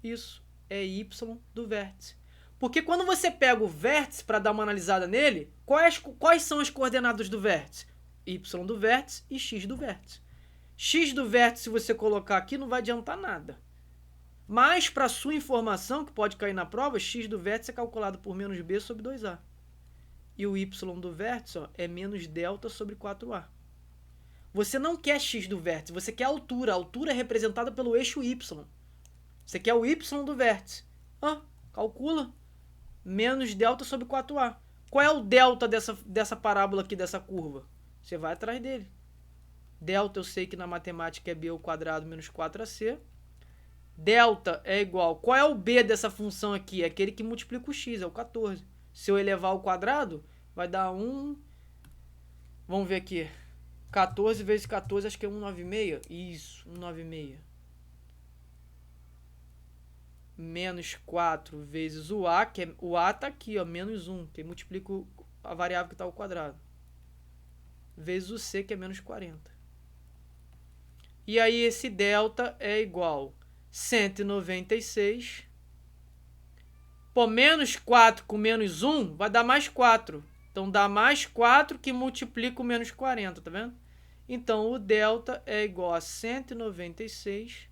Isso. É y do vértice. Porque quando você pega o vértice para dar uma analisada nele, quais são as coordenadas do vértice? Y do vértice e x do vértice. X do vértice, se você colocar aqui, não vai adiantar nada. Mas, para sua informação, que pode cair na prova, x do vértice é calculado por menos b sobre 2a. E o y do vértice, ó, é menos delta sobre 4a. Você não quer x do vértice, você quer a altura. A altura é representada pelo eixo y. Você quer o y do vértice. Calcula. Menos delta sobre 4a. Qual é o delta dessa parábola aqui, dessa curva? Você vai atrás dele. Delta eu sei que na matemática é b ao quadrado menos 4ac. Delta é igual... Qual é o b dessa função aqui? É aquele que multiplica o x, é o 14. Se eu elevar ao quadrado, vai dar 1... Vamos ver aqui. 14 vezes 14, acho que é 196. Isso, 196. Menos 4 vezes o a, que é, o a tá aqui, ó, menos 1, que multiplica a variável que está ao quadrado. Vezes o c, que é menos 40. E aí esse delta é igual a 196. Pô, menos 4 com menos 1 vai dar mais 4. Então dá mais 4 que multiplica o menos 40, tá vendo? Então o delta é igual a 196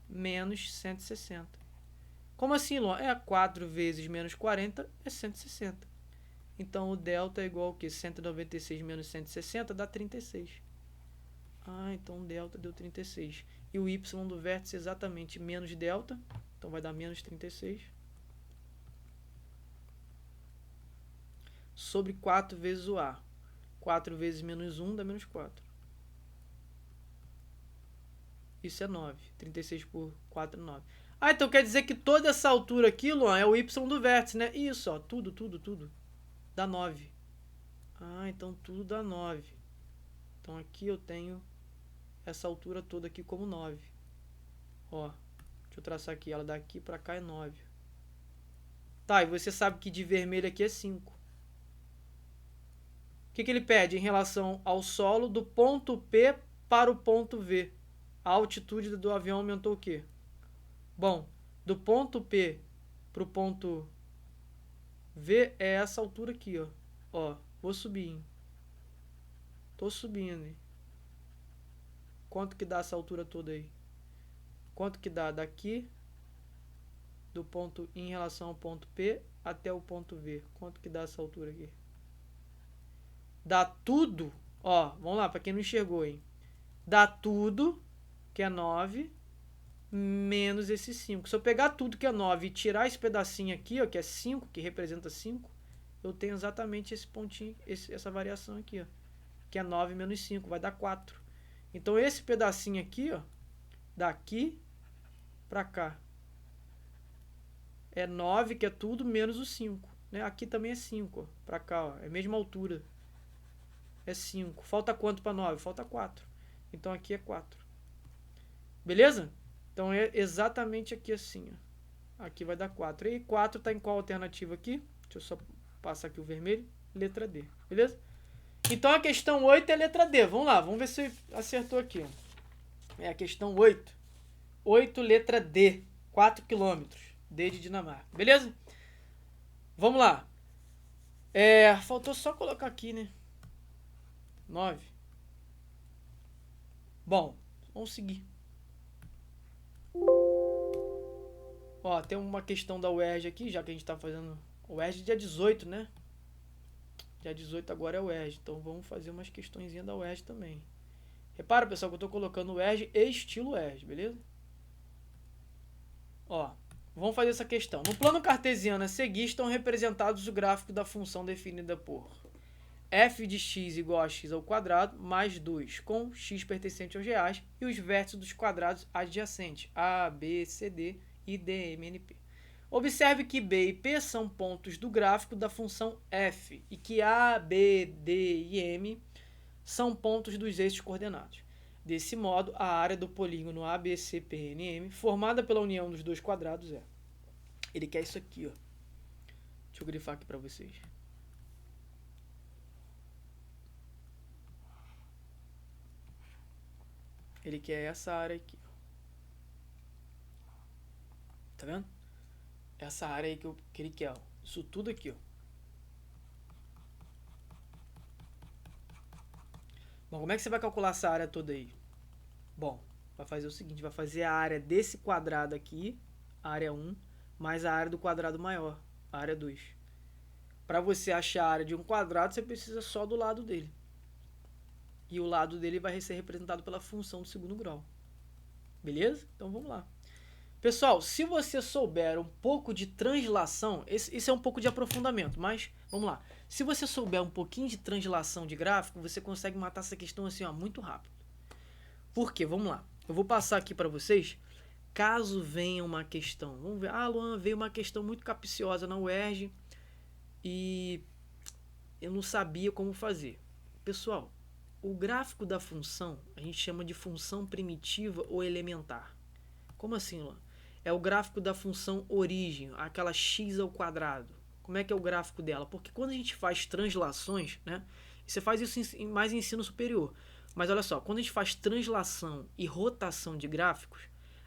menos 160. Como assim, Luan? 4 vezes menos 40 é 160. Então o delta é igual ao que? 196 menos 160 dá 36. Então o delta deu 36. E o y do vértice é exatamente menos delta. Então vai dar menos 36. Sobre 4 vezes o a. 4 vezes menos 1 dá menos 4. Isso é 9. 36 por 4 é 9. Então quer dizer que toda essa altura aqui, Luan, é o y do vértice, né? Isso, ó. Tudo. Dá 9. Então tudo dá 9. Então aqui eu tenho essa altura toda aqui como 9. Ó, deixa eu traçar aqui. Ela daqui pra cá é 9. Tá, e você sabe que de vermelho aqui é 5. O que ele pede em relação ao solo do ponto P para o ponto V? A altitude do avião aumentou o quê? Bom, do ponto P para o ponto V é essa altura aqui, ó. Ó, vou subir. Tô subindo. Quanto que dá essa altura toda aí? Quanto que dá daqui, do ponto em relação ao ponto P até o ponto V? Quanto que dá essa altura aqui? Dá tudo, ó, vamos lá, para quem não enxergou, hein? Dá tudo, que é 9, menos esse 5. Se eu pegar tudo que é 9 e tirar esse pedacinho aqui, ó, que é 5, que representa 5, eu tenho exatamente esse pontinho, essa variação aqui, ó, que é 9 menos 5, vai dar 4. Então esse pedacinho aqui, ó, daqui para cá, é 9, que é tudo, menos o 5. Né? Aqui também é 5, ó, para cá, ó, é a mesma altura. É 5. Falta quanto para 9? Falta 4. Então aqui é 4. Beleza? Então é exatamente aqui assim, ó. Aqui vai dar 4. E 4 está em qual alternativa aqui? Deixa eu só passar aqui o vermelho. Letra D. Beleza? Então a questão 8 é a letra D. Vamos lá, vamos ver se acertou aqui. É a questão 8. 8, letra D. 4 quilômetros. D de Dinamarca. Beleza? Vamos lá. Faltou só colocar aqui, né? 9. Bom, vamos seguir. Ó, tem uma questão da UERJ aqui, já que a gente tá fazendo... UERJ dia 18, né? Dia 18 agora é o UERJ, então vamos fazer umas questõezinhas da UERJ também. Repara, pessoal, que eu tô colocando o UERJ e estilo UERJ, beleza? Ó, vamos fazer essa questão. No plano cartesiano a seguir estão representados o gráfico da função definida por f de x igual a x ao quadrado mais 2, com x pertencente aos reais e os vértices dos quadrados adjacentes, A, B, C, D e D, M, N, P. Observe que B e P são pontos do gráfico da função f e que A, B, D e M são pontos dos eixos coordenados. Desse modo, a área do polígono ABCPNM, formada pela união dos dois quadrados, é... Ele quer isso aqui, ó. Deixa eu grifar aqui para vocês. Ele quer essa área aqui, ó. Tá vendo? Essa área aí que ele quer, ó. Isso tudo aqui, ó. Bom, como é que você vai calcular essa área toda aí? Bom, vai fazer o seguinte, vai fazer a área desse quadrado aqui, área 1, mais a área do quadrado maior, área 2. Para você achar a área de um quadrado, você precisa só do lado dele. E o lado dele vai ser representado pela função do segundo grau. Beleza? Então vamos lá. Pessoal, se você souber um pouco de translação, esse é um pouco de aprofundamento, mas vamos lá. Se você souber um pouquinho de translação de gráfico, você consegue matar essa questão assim, ó, muito rápido. Por quê? Vamos lá. Eu vou passar aqui para vocês, caso venha uma questão. Vamos ver. Ah, Luan, veio uma questão muito capciosa na UERJ e eu não sabia como fazer. Pessoal, o gráfico da função a gente chama de função primitiva ou elementar. Como assim, Luan? É o gráfico da função origem, aquela x ao quadrado. Como é que é o gráfico dela? Porque quando a gente faz translações, né? Você faz isso mais em ensino superior. Mas olha só, quando a gente faz translação e rotação de gráficos,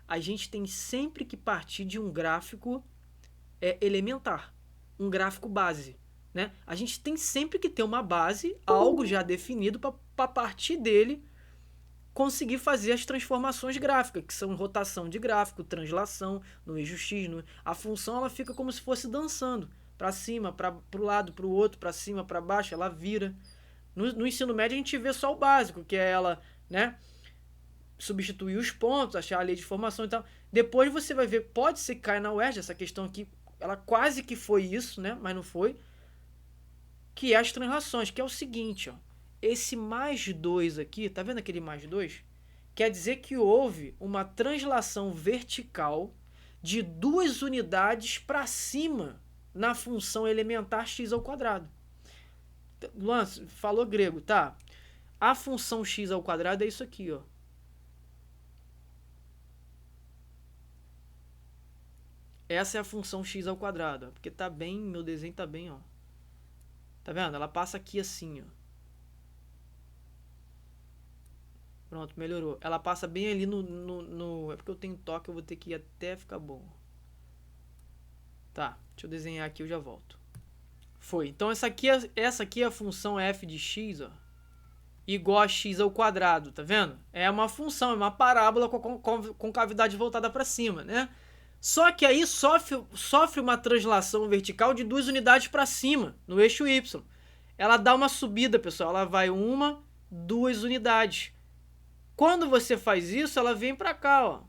a gente tem sempre que partir de um gráfico elementar, um gráfico base, né? A gente tem sempre que ter uma base, algo já definido para partir dele conseguir fazer as transformações gráficas, que são rotação de gráfico, translação no eixo X. A função ela fica como se fosse dançando, para cima, para o lado, para o outro, para cima, para baixo, ela vira. No ensino médio a gente vê só o básico, que é ela, né, substituir os pontos, achar a lei de formação e tal. Depois você vai ver, pode ser que caia na UERJ, essa questão aqui, ela quase que foi isso, né, mas não foi, que é as translações, que é o seguinte, ó. Esse mais 2 aqui, tá vendo aquele mais 2? Quer dizer que houve uma translação vertical de 2 unidades para cima na função elementar x ao quadrado. Luan, falou grego, tá? A função x ao quadrado é isso aqui, ó. Essa é a função x ao quadrado, ó, porque tá bem, meu desenho tá bem, ó. Tá vendo? Ela passa aqui assim, ó. Pronto, melhorou. Ela passa bem ali no... É porque eu tenho toque, eu vou ter que ir até ficar bom. Tá, deixa eu desenhar aqui, eu já volto. Foi. Então essa aqui é a função f de x, ó, igual a x ao quadrado, tá vendo? É uma função, é uma parábola com cavidade voltada para cima, né? Só que aí sofre uma translação vertical de 2 unidades para cima, no eixo y. Ela dá uma subida, pessoal. Ela vai 1, 2 unidades. Quando você faz isso, ela vem para cá, ó.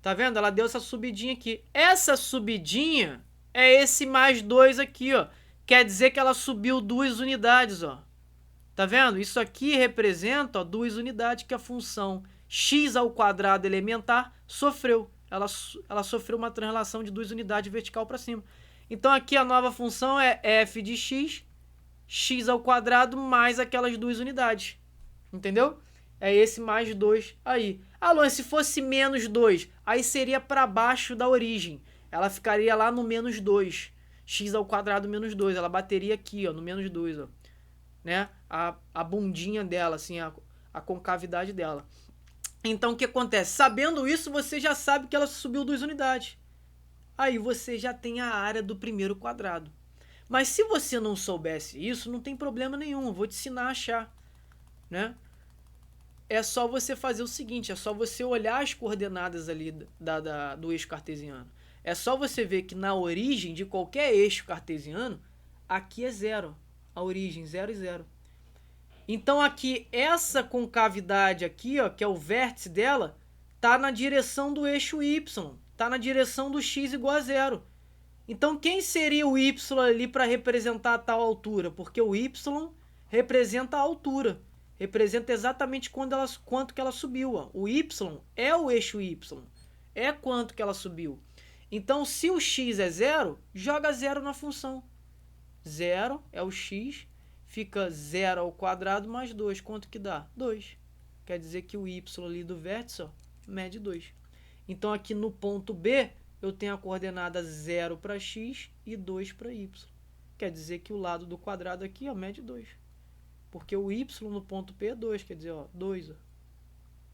Tá vendo? Ela deu essa subidinha aqui. Essa subidinha é esse mais 2 aqui, ó. Quer dizer que ela subiu 2 unidades, ó. Tá vendo? Isso aqui representa, ó, 2 unidades que a função x ao quadrado elementar sofreu. Ela sofreu uma translação de 2 unidades vertical para cima. Então aqui a nova função é f de x, x ao quadrado mais aquelas 2 unidades. Entendeu? É esse mais 2 aí. Ah, Luan, se fosse menos 2, aí seria para baixo da origem. Ela ficaria lá no menos 2. x ao quadrado menos 2. Ela bateria aqui, ó, no menos 2, ó. Né? A bundinha dela, assim, a concavidade dela. Então, o que acontece? Sabendo isso, você já sabe que ela subiu 2 unidades. Aí você já tem a área do primeiro quadrado. Mas se você não soubesse isso, não tem problema nenhum. Eu vou te ensinar a achar, né? É só você fazer o seguinte, é só você olhar as coordenadas ali do eixo cartesiano. É só você ver que na origem de qualquer eixo cartesiano, aqui é 0. A origem, 0 e 0. Então aqui, essa concavidade aqui, ó, que é o vértice dela, tá na direção do eixo y. Tá na direção do x igual a 0. Então quem seria o y ali para representar a tal altura? Porque o y representa a altura. Representa exatamente quanto que ela subiu. Ó. O y é o eixo y. É quanto que ela subiu. Então, se o x é 0, joga 0 na função. 0 é o x, fica 0 ao quadrado mais 2. Quanto que dá? 2. Quer dizer que o y ali do vértice, ó, mede 2. Então, aqui no ponto B, eu tenho a coordenada 0 para x e 2 para y. Quer dizer que o lado do quadrado aqui, ó, mede 2. Porque o y no ponto P é 2, quer dizer, ó, 2, ó,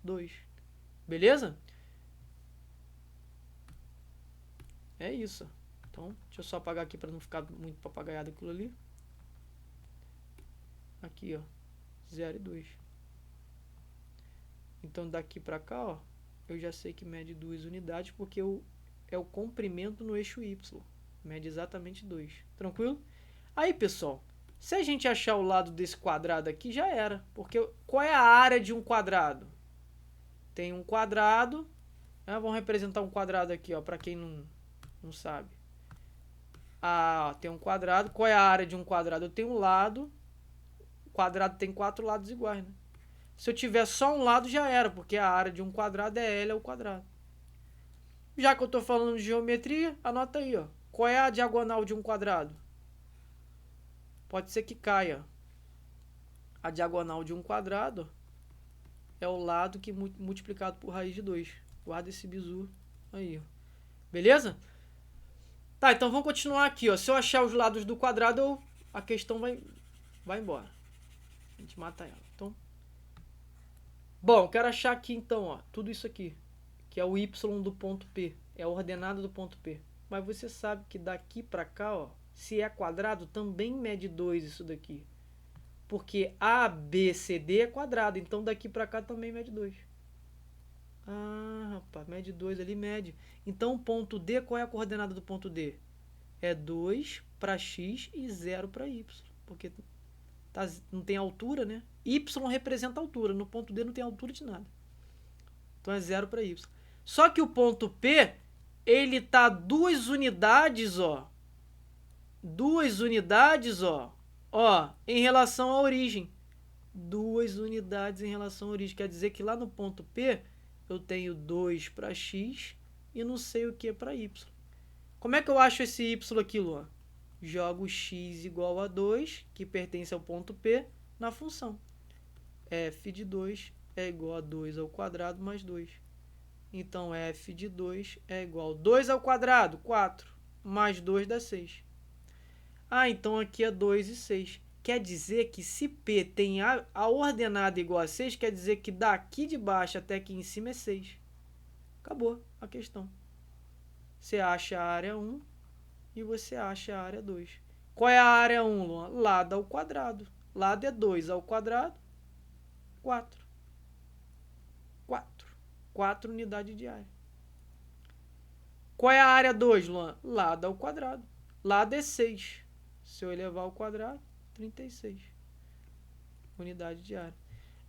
2. Beleza? É isso. Então, deixa eu só apagar aqui para não ficar muito papagaiado aquilo ali. Aqui, ó, 0 e 2. Então, daqui para cá, ó, eu já sei que mede 2 unidades, porque é o comprimento no eixo y. Mede exatamente 2. Tranquilo? Aí, pessoal, se a gente achar o lado desse quadrado aqui, já era. Porque qual é a área de um quadrado? Tem um quadrado. Né? Vamos representar um quadrado aqui, ó, para quem não sabe. Ah, tem um quadrado. Qual é a área de um quadrado? Eu tenho um lado. O quadrado tem 4 lados iguais, né? Se eu tiver só um lado, já era, porque a área de um quadrado é L ao quadrado. Já que eu estou falando de geometria, anota aí, ó. Qual é a diagonal de um quadrado? Pode ser que caia. A diagonal de um quadrado é o lado que multiplicado por raiz de 2. Guarda esse bizu aí, ó. Beleza? Tá, então vamos continuar aqui, ó. Se eu achar os lados do quadrado, a questão vai embora. A gente mata ela. Então, bom, quero achar aqui então, ó, tudo isso aqui, que é o y do ponto P, é a ordenada do ponto P. Mas você sabe que daqui para cá, ó, se é quadrado, também mede 2 isso daqui. Porque ABCD é quadrado, então daqui para cá também mede 2. Ah, rapaz, mede 2 ali, mede. Então o ponto D, qual é a coordenada do ponto D? É 2 para x e 0 para y. Porque não tem altura, né? Y representa altura, no ponto D não tem altura de nada. Então é 0 para y. Só que o ponto P, ele tá 2 unidades, ó. 2 unidades, ó, em relação à origem. 2 unidades em relação à origem. Quer dizer que lá no ponto P, eu tenho 2 para x e não sei o que para y. Como é que eu acho esse y aqui, Luan? Jogo x igual a 2, que pertence ao ponto P, na função. F de 2 é igual a 2 ao quadrado mais 2. Então, f de 2 é igual a 2 ao quadrado, 4, mais 2 dá 6. Ah, então aqui é 2 e 6. Quer dizer que se P tem a ordenada igual a 6, quer dizer que daqui de baixo até aqui em cima é 6. Acabou a questão. Você acha a área 1 e você acha a área 2. Qual é a área 1, Luan? Lado ao quadrado. Lado é 2 ao quadrado, 4. 4 unidades de área. Qual é a área 2, Luan? Lado ao quadrado. Lado é 6. Se eu elevar ao quadrado, 36. Unidade de área.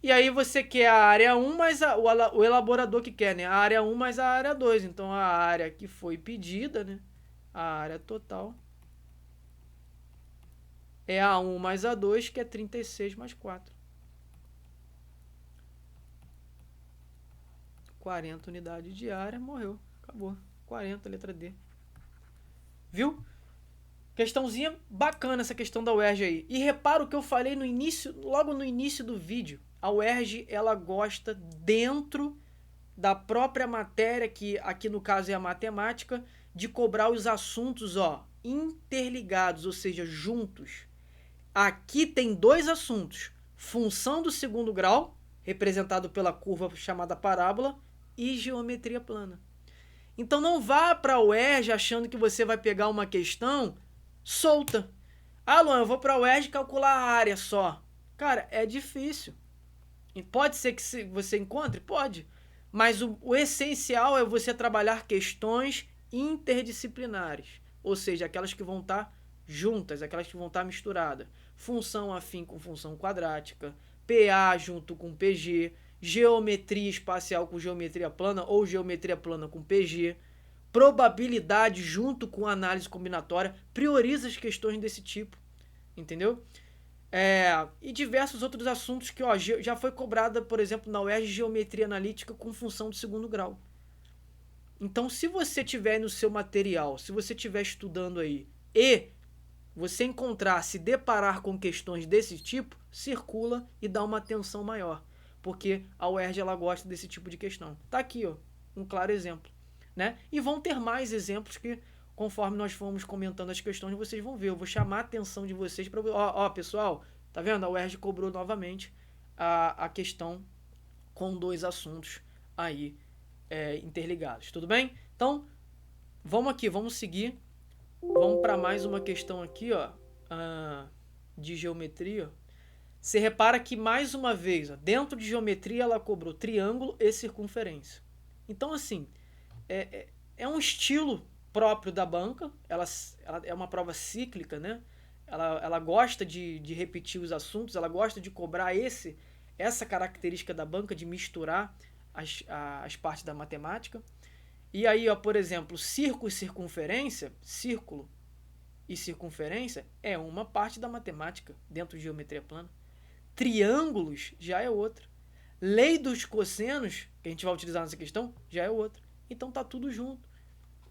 E aí você quer a área 1 mais o elaborador que quer, né? A área 1 mais a área 2. Então, a área que foi pedida, né? A área total é a 1 mais a 2, que é 36 mais 4. 40 unidades de área, morreu. Acabou. 40, letra D. Viu? Questãozinha bacana essa questão da UERJ aí. E repara o que eu falei no início, logo no início do vídeo. A UERJ, ela gosta dentro da própria matéria, que aqui no caso é a matemática, de cobrar os assuntos, ó, interligados, ou seja, juntos. Aqui tem dois assuntos: função do segundo grau, representado pela curva chamada parábola, e geometria plana. Então não vá para a UERJ achando que você vai pegar uma questão solta. Ah, Luan, eu vou para a UERJ calcular a área só. Cara, é difícil. E pode ser que você encontre? Pode. Mas o essencial é você trabalhar questões interdisciplinares. Ou seja, aquelas que vão estar juntas, aquelas que vão estar misturadas. Função afim com função quadrática, PA junto com PG, geometria espacial com geometria plana ou geometria plana com PG, probabilidade junto com análise combinatória. Prioriza as questões desse tipo, entendeu? E diversos outros assuntos que já foi cobrada, por exemplo, na UERJ, geometria analítica com função de segundo grau. Então, se você tiver no seu material, se você estiver estudando aí e você encontrar, se deparar com questões desse tipo, circula e dá uma atenção maior, porque a UERJ ela gosta desse tipo de questão. Tá aqui, ó, um claro exemplo, né? E vão ter mais exemplos que, conforme nós formos comentando as questões, vocês vão ver. Eu vou chamar a atenção de vocês para... Ó, pessoal, tá vendo? A UERJ cobrou novamente a questão com dois assuntos aí interligados. Tudo bem? Então, vamos aqui, vamos seguir. Vamos para mais uma questão aqui, ó, de geometria. Você repara que, mais uma vez, ó, dentro de geometria, ela cobrou triângulo e circunferência. Então, assim, é um estilo próprio da banca. Ela é uma prova cíclica, né? Ela gosta de repetir os assuntos, ela gosta de cobrar essa característica da banca, de misturar as partes da matemática. E aí, ó, por exemplo, círculo e circunferência, círculo e circunferência é uma parte da matemática dentro de geometria plana. Triângulos já é outra. Lei dos cossenos, que a gente vai utilizar nessa questão, já é outra. Então tá tudo junto,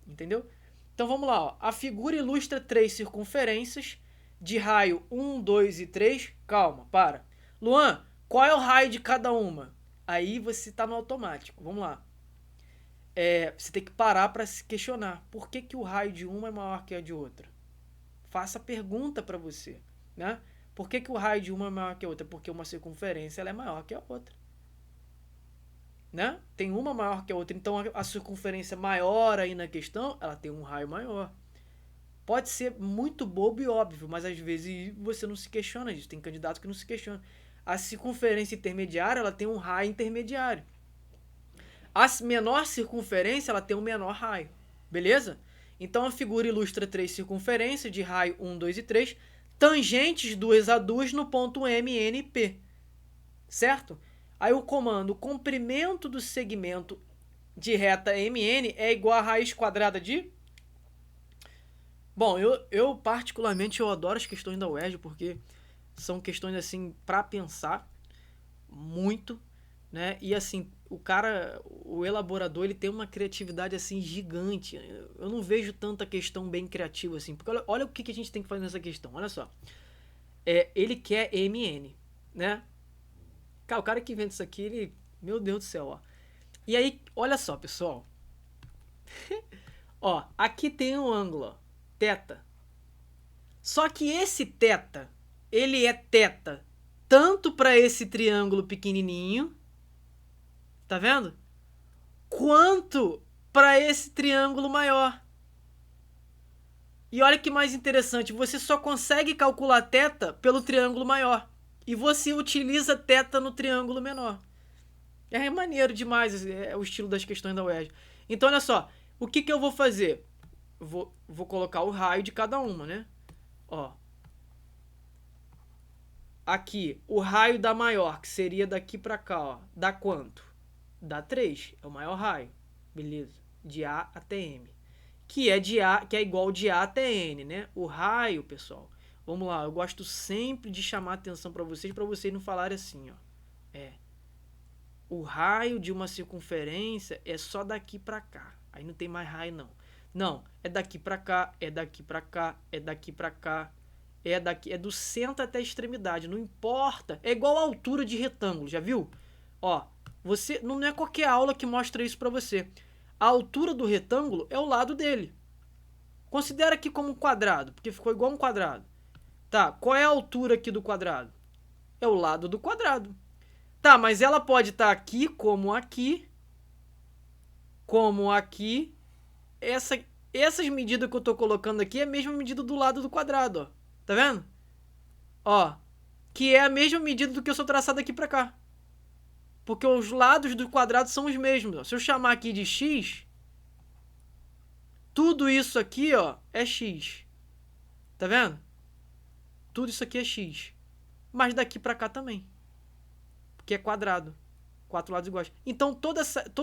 entendeu? Então vamos lá, ó. A figura ilustra 3 circunferências de raio 1, 2 e 3. Calma, para. Luan, qual é o raio de cada uma? Aí você tá no automático. Vamos lá. Você tem que parar para se questionar. Por que o raio de uma é maior que a de outra? Faça a pergunta para você, né? Por que o raio de uma é maior que a outra? Porque uma circunferência ela é maior que a outra, né? Tem uma maior que a outra. Então a circunferência maior aí na questão, ela tem um raio maior. Pode ser muito bobo e óbvio, mas às vezes você não se questiona disso. Tem candidatos que não se questionam. A circunferência intermediária, ela tem um raio intermediário. A menor circunferência, ela tem um menor raio. Beleza? Então a figura ilustra 3 circunferências de raio 1, 2 e 3, tangentes 2 a 2 no ponto M, N e P. Certo? Aí o comando, o comprimento do segmento de reta MN é igual a raiz quadrada de... Bom, eu particularmente eu adoro as questões da UERJ, porque são questões assim para pensar muito, né? E assim, o elaborador, ele tem uma criatividade assim gigante. Eu não vejo tanta questão bem criativa assim, porque olha o que a gente tem que fazer nessa questão. Olha só. Ele quer MN, né? Cara, o cara que inventa isso aqui, ele... Meu Deus do céu, ó. E aí, olha só, pessoal. Ó, aqui tem um ângulo, ó, θ. Só que esse θ, ele é θ tanto para esse triângulo pequenininho, tá vendo? Quanto para esse triângulo maior. E olha que mais interessante, você só consegue calcular θ pelo triângulo maior. E você utiliza θ no triângulo menor. É maneiro demais o estilo das questões da UERJ. Então, olha só. O que eu vou fazer? Vou colocar o raio de cada uma, né? Ó. Aqui, o raio da maior, que seria daqui pra cá, ó. Dá quanto? Dá 3. É o maior raio. Beleza. De A até M. Que é igual de A até N, né? O raio, pessoal... Vamos lá, eu gosto sempre de chamar a atenção para vocês não falarem assim, ó. O raio de uma circunferência é só daqui para cá. Aí não tem mais raio, não. Não, é daqui para cá, é daqui para cá, é daqui para cá, é do centro até a extremidade, não importa. É igual a altura de retângulo, já viu? Ó, você não é qualquer aula que mostra isso para você. A altura do retângulo é o lado dele. Considera aqui como um quadrado, porque ficou igual um quadrado. Tá, qual é a altura aqui do quadrado? É o lado do quadrado. Tá, mas ela pode estar aqui, como aqui, como aqui. Essas medidas que eu tô colocando aqui é a mesma medida do lado do quadrado, ó. Tá vendo? Ó, que é a mesma medida do que eu sou traçado aqui pra cá. Porque os lados do quadrado são os mesmos. Ó. Se eu chamar aqui de x, tudo isso aqui, ó, é x. Tá vendo? Tudo isso aqui é x. Mas daqui pra cá também. Porque é quadrado. 4 lados iguais. Então, todo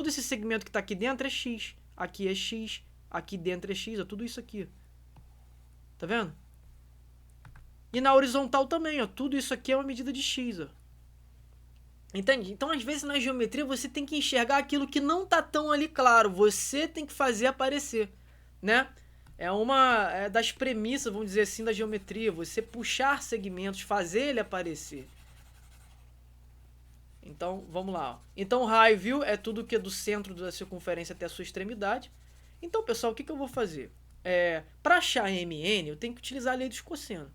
esse segmento que tá aqui dentro é x. Aqui é x. Aqui dentro é x. Ó, tudo isso aqui. Tá vendo? E na horizontal também, ó. Tudo isso aqui é uma medida de x, ó. Entende? Então, às vezes, na geometria, você tem que enxergar aquilo que não tá tão ali claro. Você tem que fazer aparecer, né? É das premissas, vamos dizer assim, da geometria. Você puxar segmentos, fazer ele aparecer. Então, vamos lá. Ó. Então, o raio, viu? É tudo que é do centro da circunferência até a sua extremidade. Então, pessoal, o que eu vou fazer? Para achar MN, eu tenho que utilizar a lei dos cossenos.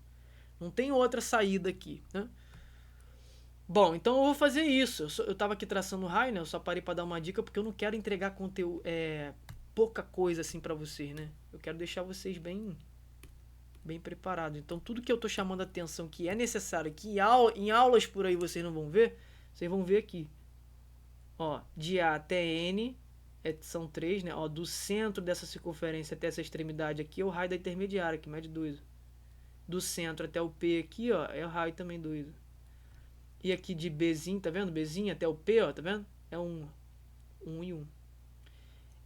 Não tem outra saída aqui, né? Bom, então eu vou fazer isso. Eu estava aqui traçando o raio, né? Eu só parei para dar uma dica porque eu não quero entregar conteúdo, pouca coisa assim para vocês, né? Eu quero deixar vocês bem preparados. Então, tudo que eu tô chamando a atenção que é necessário, que em aulas por aí vocês não vão ver, vocês vão ver aqui. Ó, de A até N, são 3, né? Ó, do centro dessa circunferência até essa extremidade aqui é o raio da intermediária, que mede 2. Do centro até o P aqui, ó, é o raio também 2. E aqui de Bzinho, tá vendo? Bzinho até o P, ó, tá vendo? É 1. 1 e 1.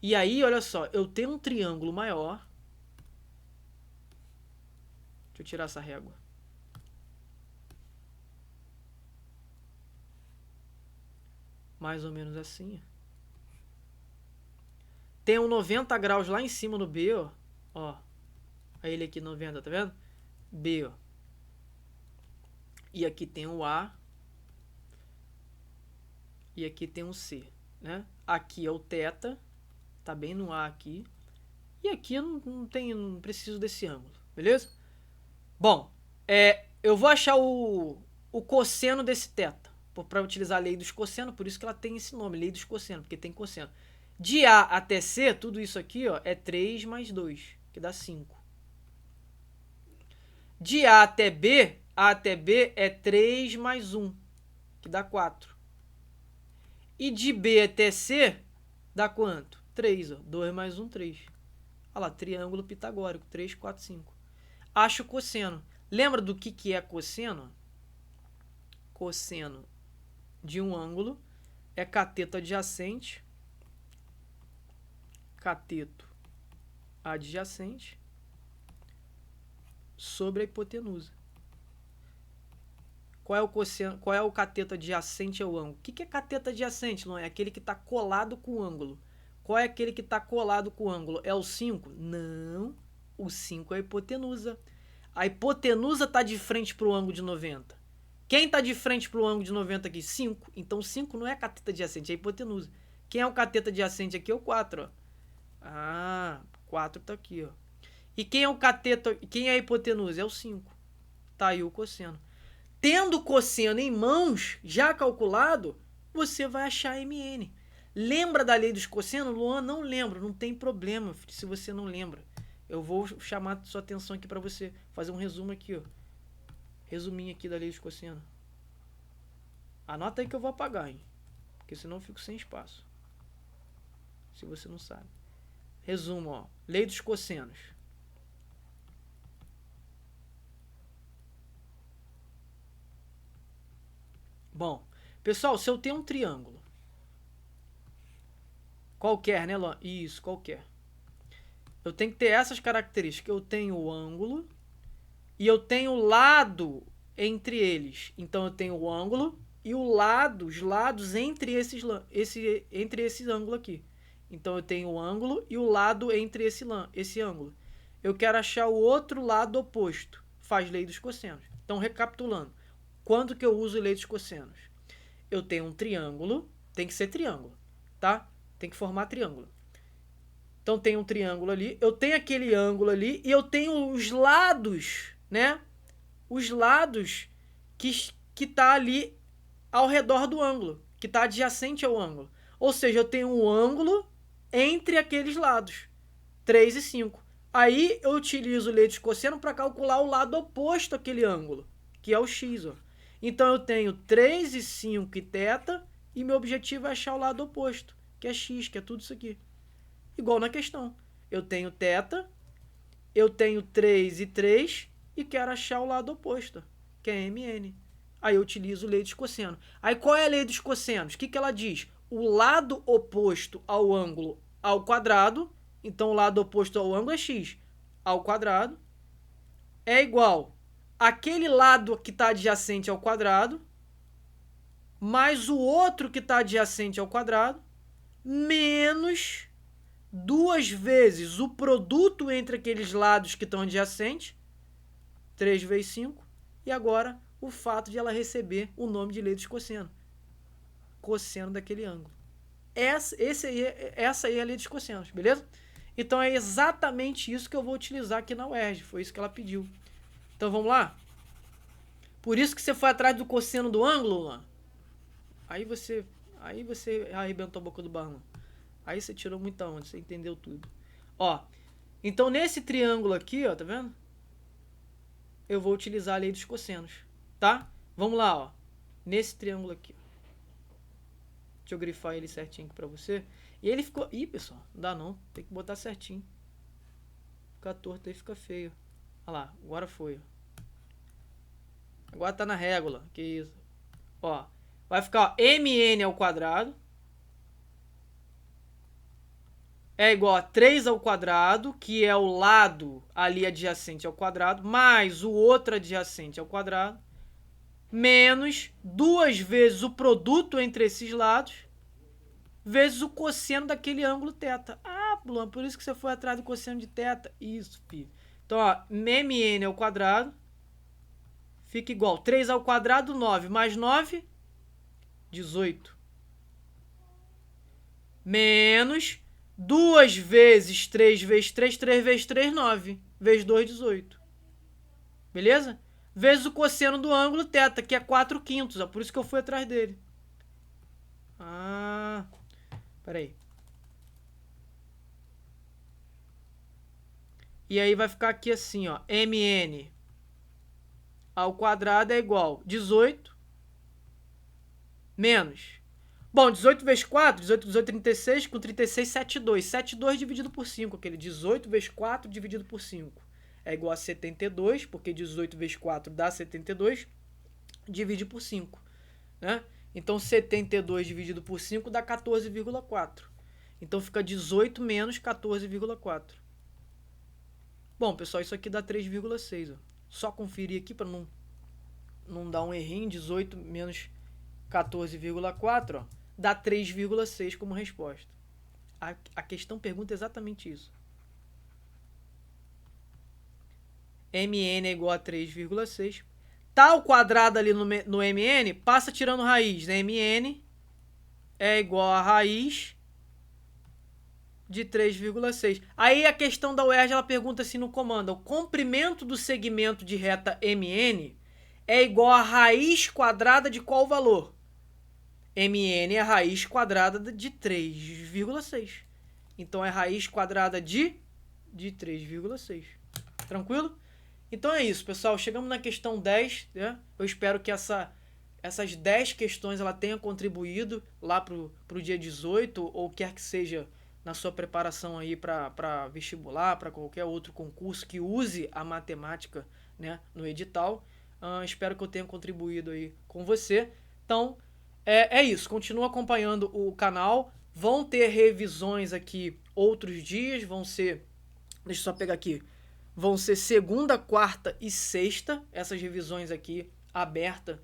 E aí, olha só, eu tenho um triângulo maior. Deixa eu tirar essa régua. Mais ou menos assim. Tem um 90 graus lá em cima no B, ó. Ó. Aí ele aqui 90, tá vendo? B, ó. E aqui tem o A. E aqui tem um C, né? Aqui é o θ, tá bem no A aqui. E aqui eu não preciso desse ângulo, beleza? Bom, eu vou achar o cosseno desse θ, para utilizar a lei dos cossenos, por isso que ela tem esse nome, lei dos cossenos, porque tem cosseno. De A até C, tudo isso aqui, ó, é 3 mais 2, que dá 5. De A até B é 3 mais 1, que dá 4. E de B até C, dá quanto? 3, ó. 2 mais 1, 3. Olha lá, triângulo pitagórico. 3, 4, 5. Acho o cosseno. Lembra do que é cosseno? Cosseno de um ângulo é cateto adjacente. Cateto adjacente sobre a hipotenusa. Qual é o cosseno? Qual é o cateto adjacente ao ângulo? O que é cateto adjacente? Não é aquele que está colado com o ângulo. Qual é aquele que está colado com o ângulo? É o 5? Não. O 5 é a hipotenusa. A hipotenusa está de frente para o ângulo de 90. Quem está de frente para o ângulo de 90 aqui? 5. Então 5 não é cateto adjacente, é a hipotenusa. Quem é o cateto adjacente aqui é o 4. Ó. Ah, 4 está aqui. Ó. E quem é o cateto? Quem é a hipotenusa? É o 5. Tá aí o cosseno. Tendo o cosseno em mãos, já calculado, você vai achar MN. Lembra da lei dos cossenos? Luan, não lembro. Não tem problema, filho, se você não lembra. Eu vou chamar sua atenção aqui para você fazer um resumo aqui, ó. Resuminho aqui da lei dos cossenos. Anota aí que eu vou apagar, hein? Porque senão eu fico sem espaço. Se você não sabe. Resumo, ó. Lei dos cossenos. Bom, pessoal, se eu tenho um triângulo, qualquer, né, Luan? Isso, qualquer. Eu tenho que ter essas características. Eu tenho o ângulo e eu tenho o lado entre eles. Então, eu tenho o ângulo e o lado, os lados entre esse ângulo aqui. Então, eu tenho o ângulo e o lado entre esse ângulo. Eu quero achar o outro lado oposto. Faz lei dos cossenos. Então, recapitulando. Quando que eu uso lei dos cossenos? Eu tenho um triângulo, tem que ser triângulo, tá? Tem que formar triângulo. Então tem um triângulo ali, eu tenho aquele ângulo ali e eu tenho os lados, né? Os lados que tá ali ao redor do ângulo, que tá adjacente ao ângulo. Ou seja, eu tenho um ângulo entre aqueles lados, 3 e 5. Aí eu utilizo lei de cosseno para calcular o lado oposto àquele ângulo, que é o x. Ó. Então eu tenho 3 e 5 e θ, e meu objetivo é achar o lado oposto, que é x, que é tudo isso aqui. Igual na questão. Eu tenho θ, eu tenho 3 e 3 e quero achar o lado oposto, que é mn. Aí eu utilizo lei dos cossenos. Aí qual é a lei dos cossenos? O que ela diz? O lado oposto ao ângulo ao quadrado, então o lado oposto ao ângulo é x ao quadrado, é igual aquele lado que está adjacente ao quadrado, mais o outro que está adjacente ao quadrado, menos 2 vezes o produto entre aqueles lados que estão adjacentes, 3 vezes 5, e agora o fato de ela receber o nome de lei dos cosseno. Cosseno daquele ângulo. Essa aí é a lei dos cossenos, beleza? Então é exatamente isso que eu vou utilizar aqui na UERJ. Foi isso que ela pediu. Então vamos lá? Por isso que você foi atrás do cosseno do ângulo, Luan. Aí você arrebentou a boca do balão. Aí você tirou muita onda, você entendeu tudo. Ó, então nesse triângulo aqui, ó, tá vendo? Eu vou utilizar a lei dos cossenos, tá? Vamos lá, ó. Nesse triângulo aqui. Deixa eu grifar ele certinho aqui pra você. E ele ficou... Ih, pessoal, não dá não. Tem que botar certinho. Fica torto aí, fica feio. Olha lá, agora foi. Agora tá na régula. Que isso. Ó, vai ficar, ó, mn ao quadrado é igual a 3 ao quadrado, que é o lado ali adjacente ao quadrado, mais o outro adjacente ao quadrado, menos 2 vezes o produto entre esses lados, vezes o cosseno daquele ângulo θ. Ah, Luan, por isso que você foi atrás do cosseno de θ. Isso, filho. Então, ó, mn ao quadrado fica igual 3 ao quadrado, 9, mais 9, 18. Menos 2 vezes 3 vezes 3, 3 vezes 3, 9. Vezes 2, 18. Beleza? Vezes o cosseno do ângulo θ, que é 4/5. Ó, por isso que eu fui atrás dele. Ah, peraí. E aí vai ficar aqui assim, ó. mn ao quadrado é igual a 18 menos... Bom, 18 vezes 4, 18 vezes 8, 36, com 36, 72. 72 dividido por 5, aquele 18 vezes 4 dividido por 5. É igual a 72, porque 18 vezes 4 dá 72, divide por 5. Né? Então, 72 dividido por 5 dá 14,4. Então, fica 18 menos 14,4. Bom, pessoal, isso aqui dá 3,6. Só conferir aqui para não dar um errinho. 18 menos 14,4, ó. Dá 3,6 como resposta. A questão pergunta exatamente isso. mn é igual a 3,6. Tá ao quadrado ali no mn, passa tirando raiz. Né? mn é igual a raiz de 3,6. Aí a questão da UERJ, ela pergunta assim no comando: o comprimento do segmento de reta mn é igual a raiz quadrada de qual valor? mn é a raiz quadrada de 3,6. Então, é raiz quadrada de 3,6. Tranquilo? Então, é isso, pessoal. Chegamos na questão 10. Né? Eu espero que essas 10 questões ela tenha contribuído lá pro dia 18, ou quer que seja na sua preparação aí para vestibular, para qualquer outro concurso que use a matemática, né, no edital. Espero que eu tenha contribuído aí com você. Então... É isso, continua acompanhando o canal, vão ter revisões aqui outros dias, vão ser, deixa eu só pegar aqui, vão ser segunda, quarta e sexta, essas revisões aqui abertas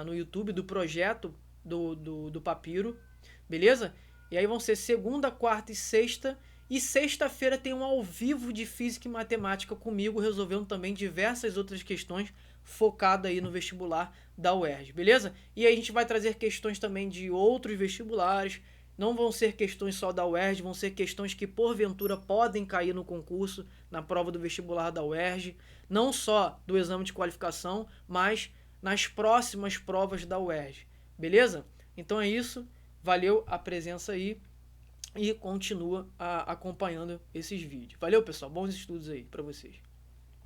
no YouTube do projeto do Papiro, beleza? E aí vão ser segunda, quarta e sexta-feira tem um ao vivo de Física e Matemática comigo, resolvendo também diversas outras questões focada aí no vestibular da UERJ, beleza? E aí a gente vai trazer questões também de outros vestibulares, Não vão ser questões só da UERJ, vão ser questões que porventura podem cair no concurso, na prova do vestibular da UERJ, não só do exame de qualificação, mas nas próximas provas da UERJ. Beleza? Então é isso. Valeu a presença aí e continua acompanhando esses vídeos. Valeu, pessoal. Bons estudos aí para vocês.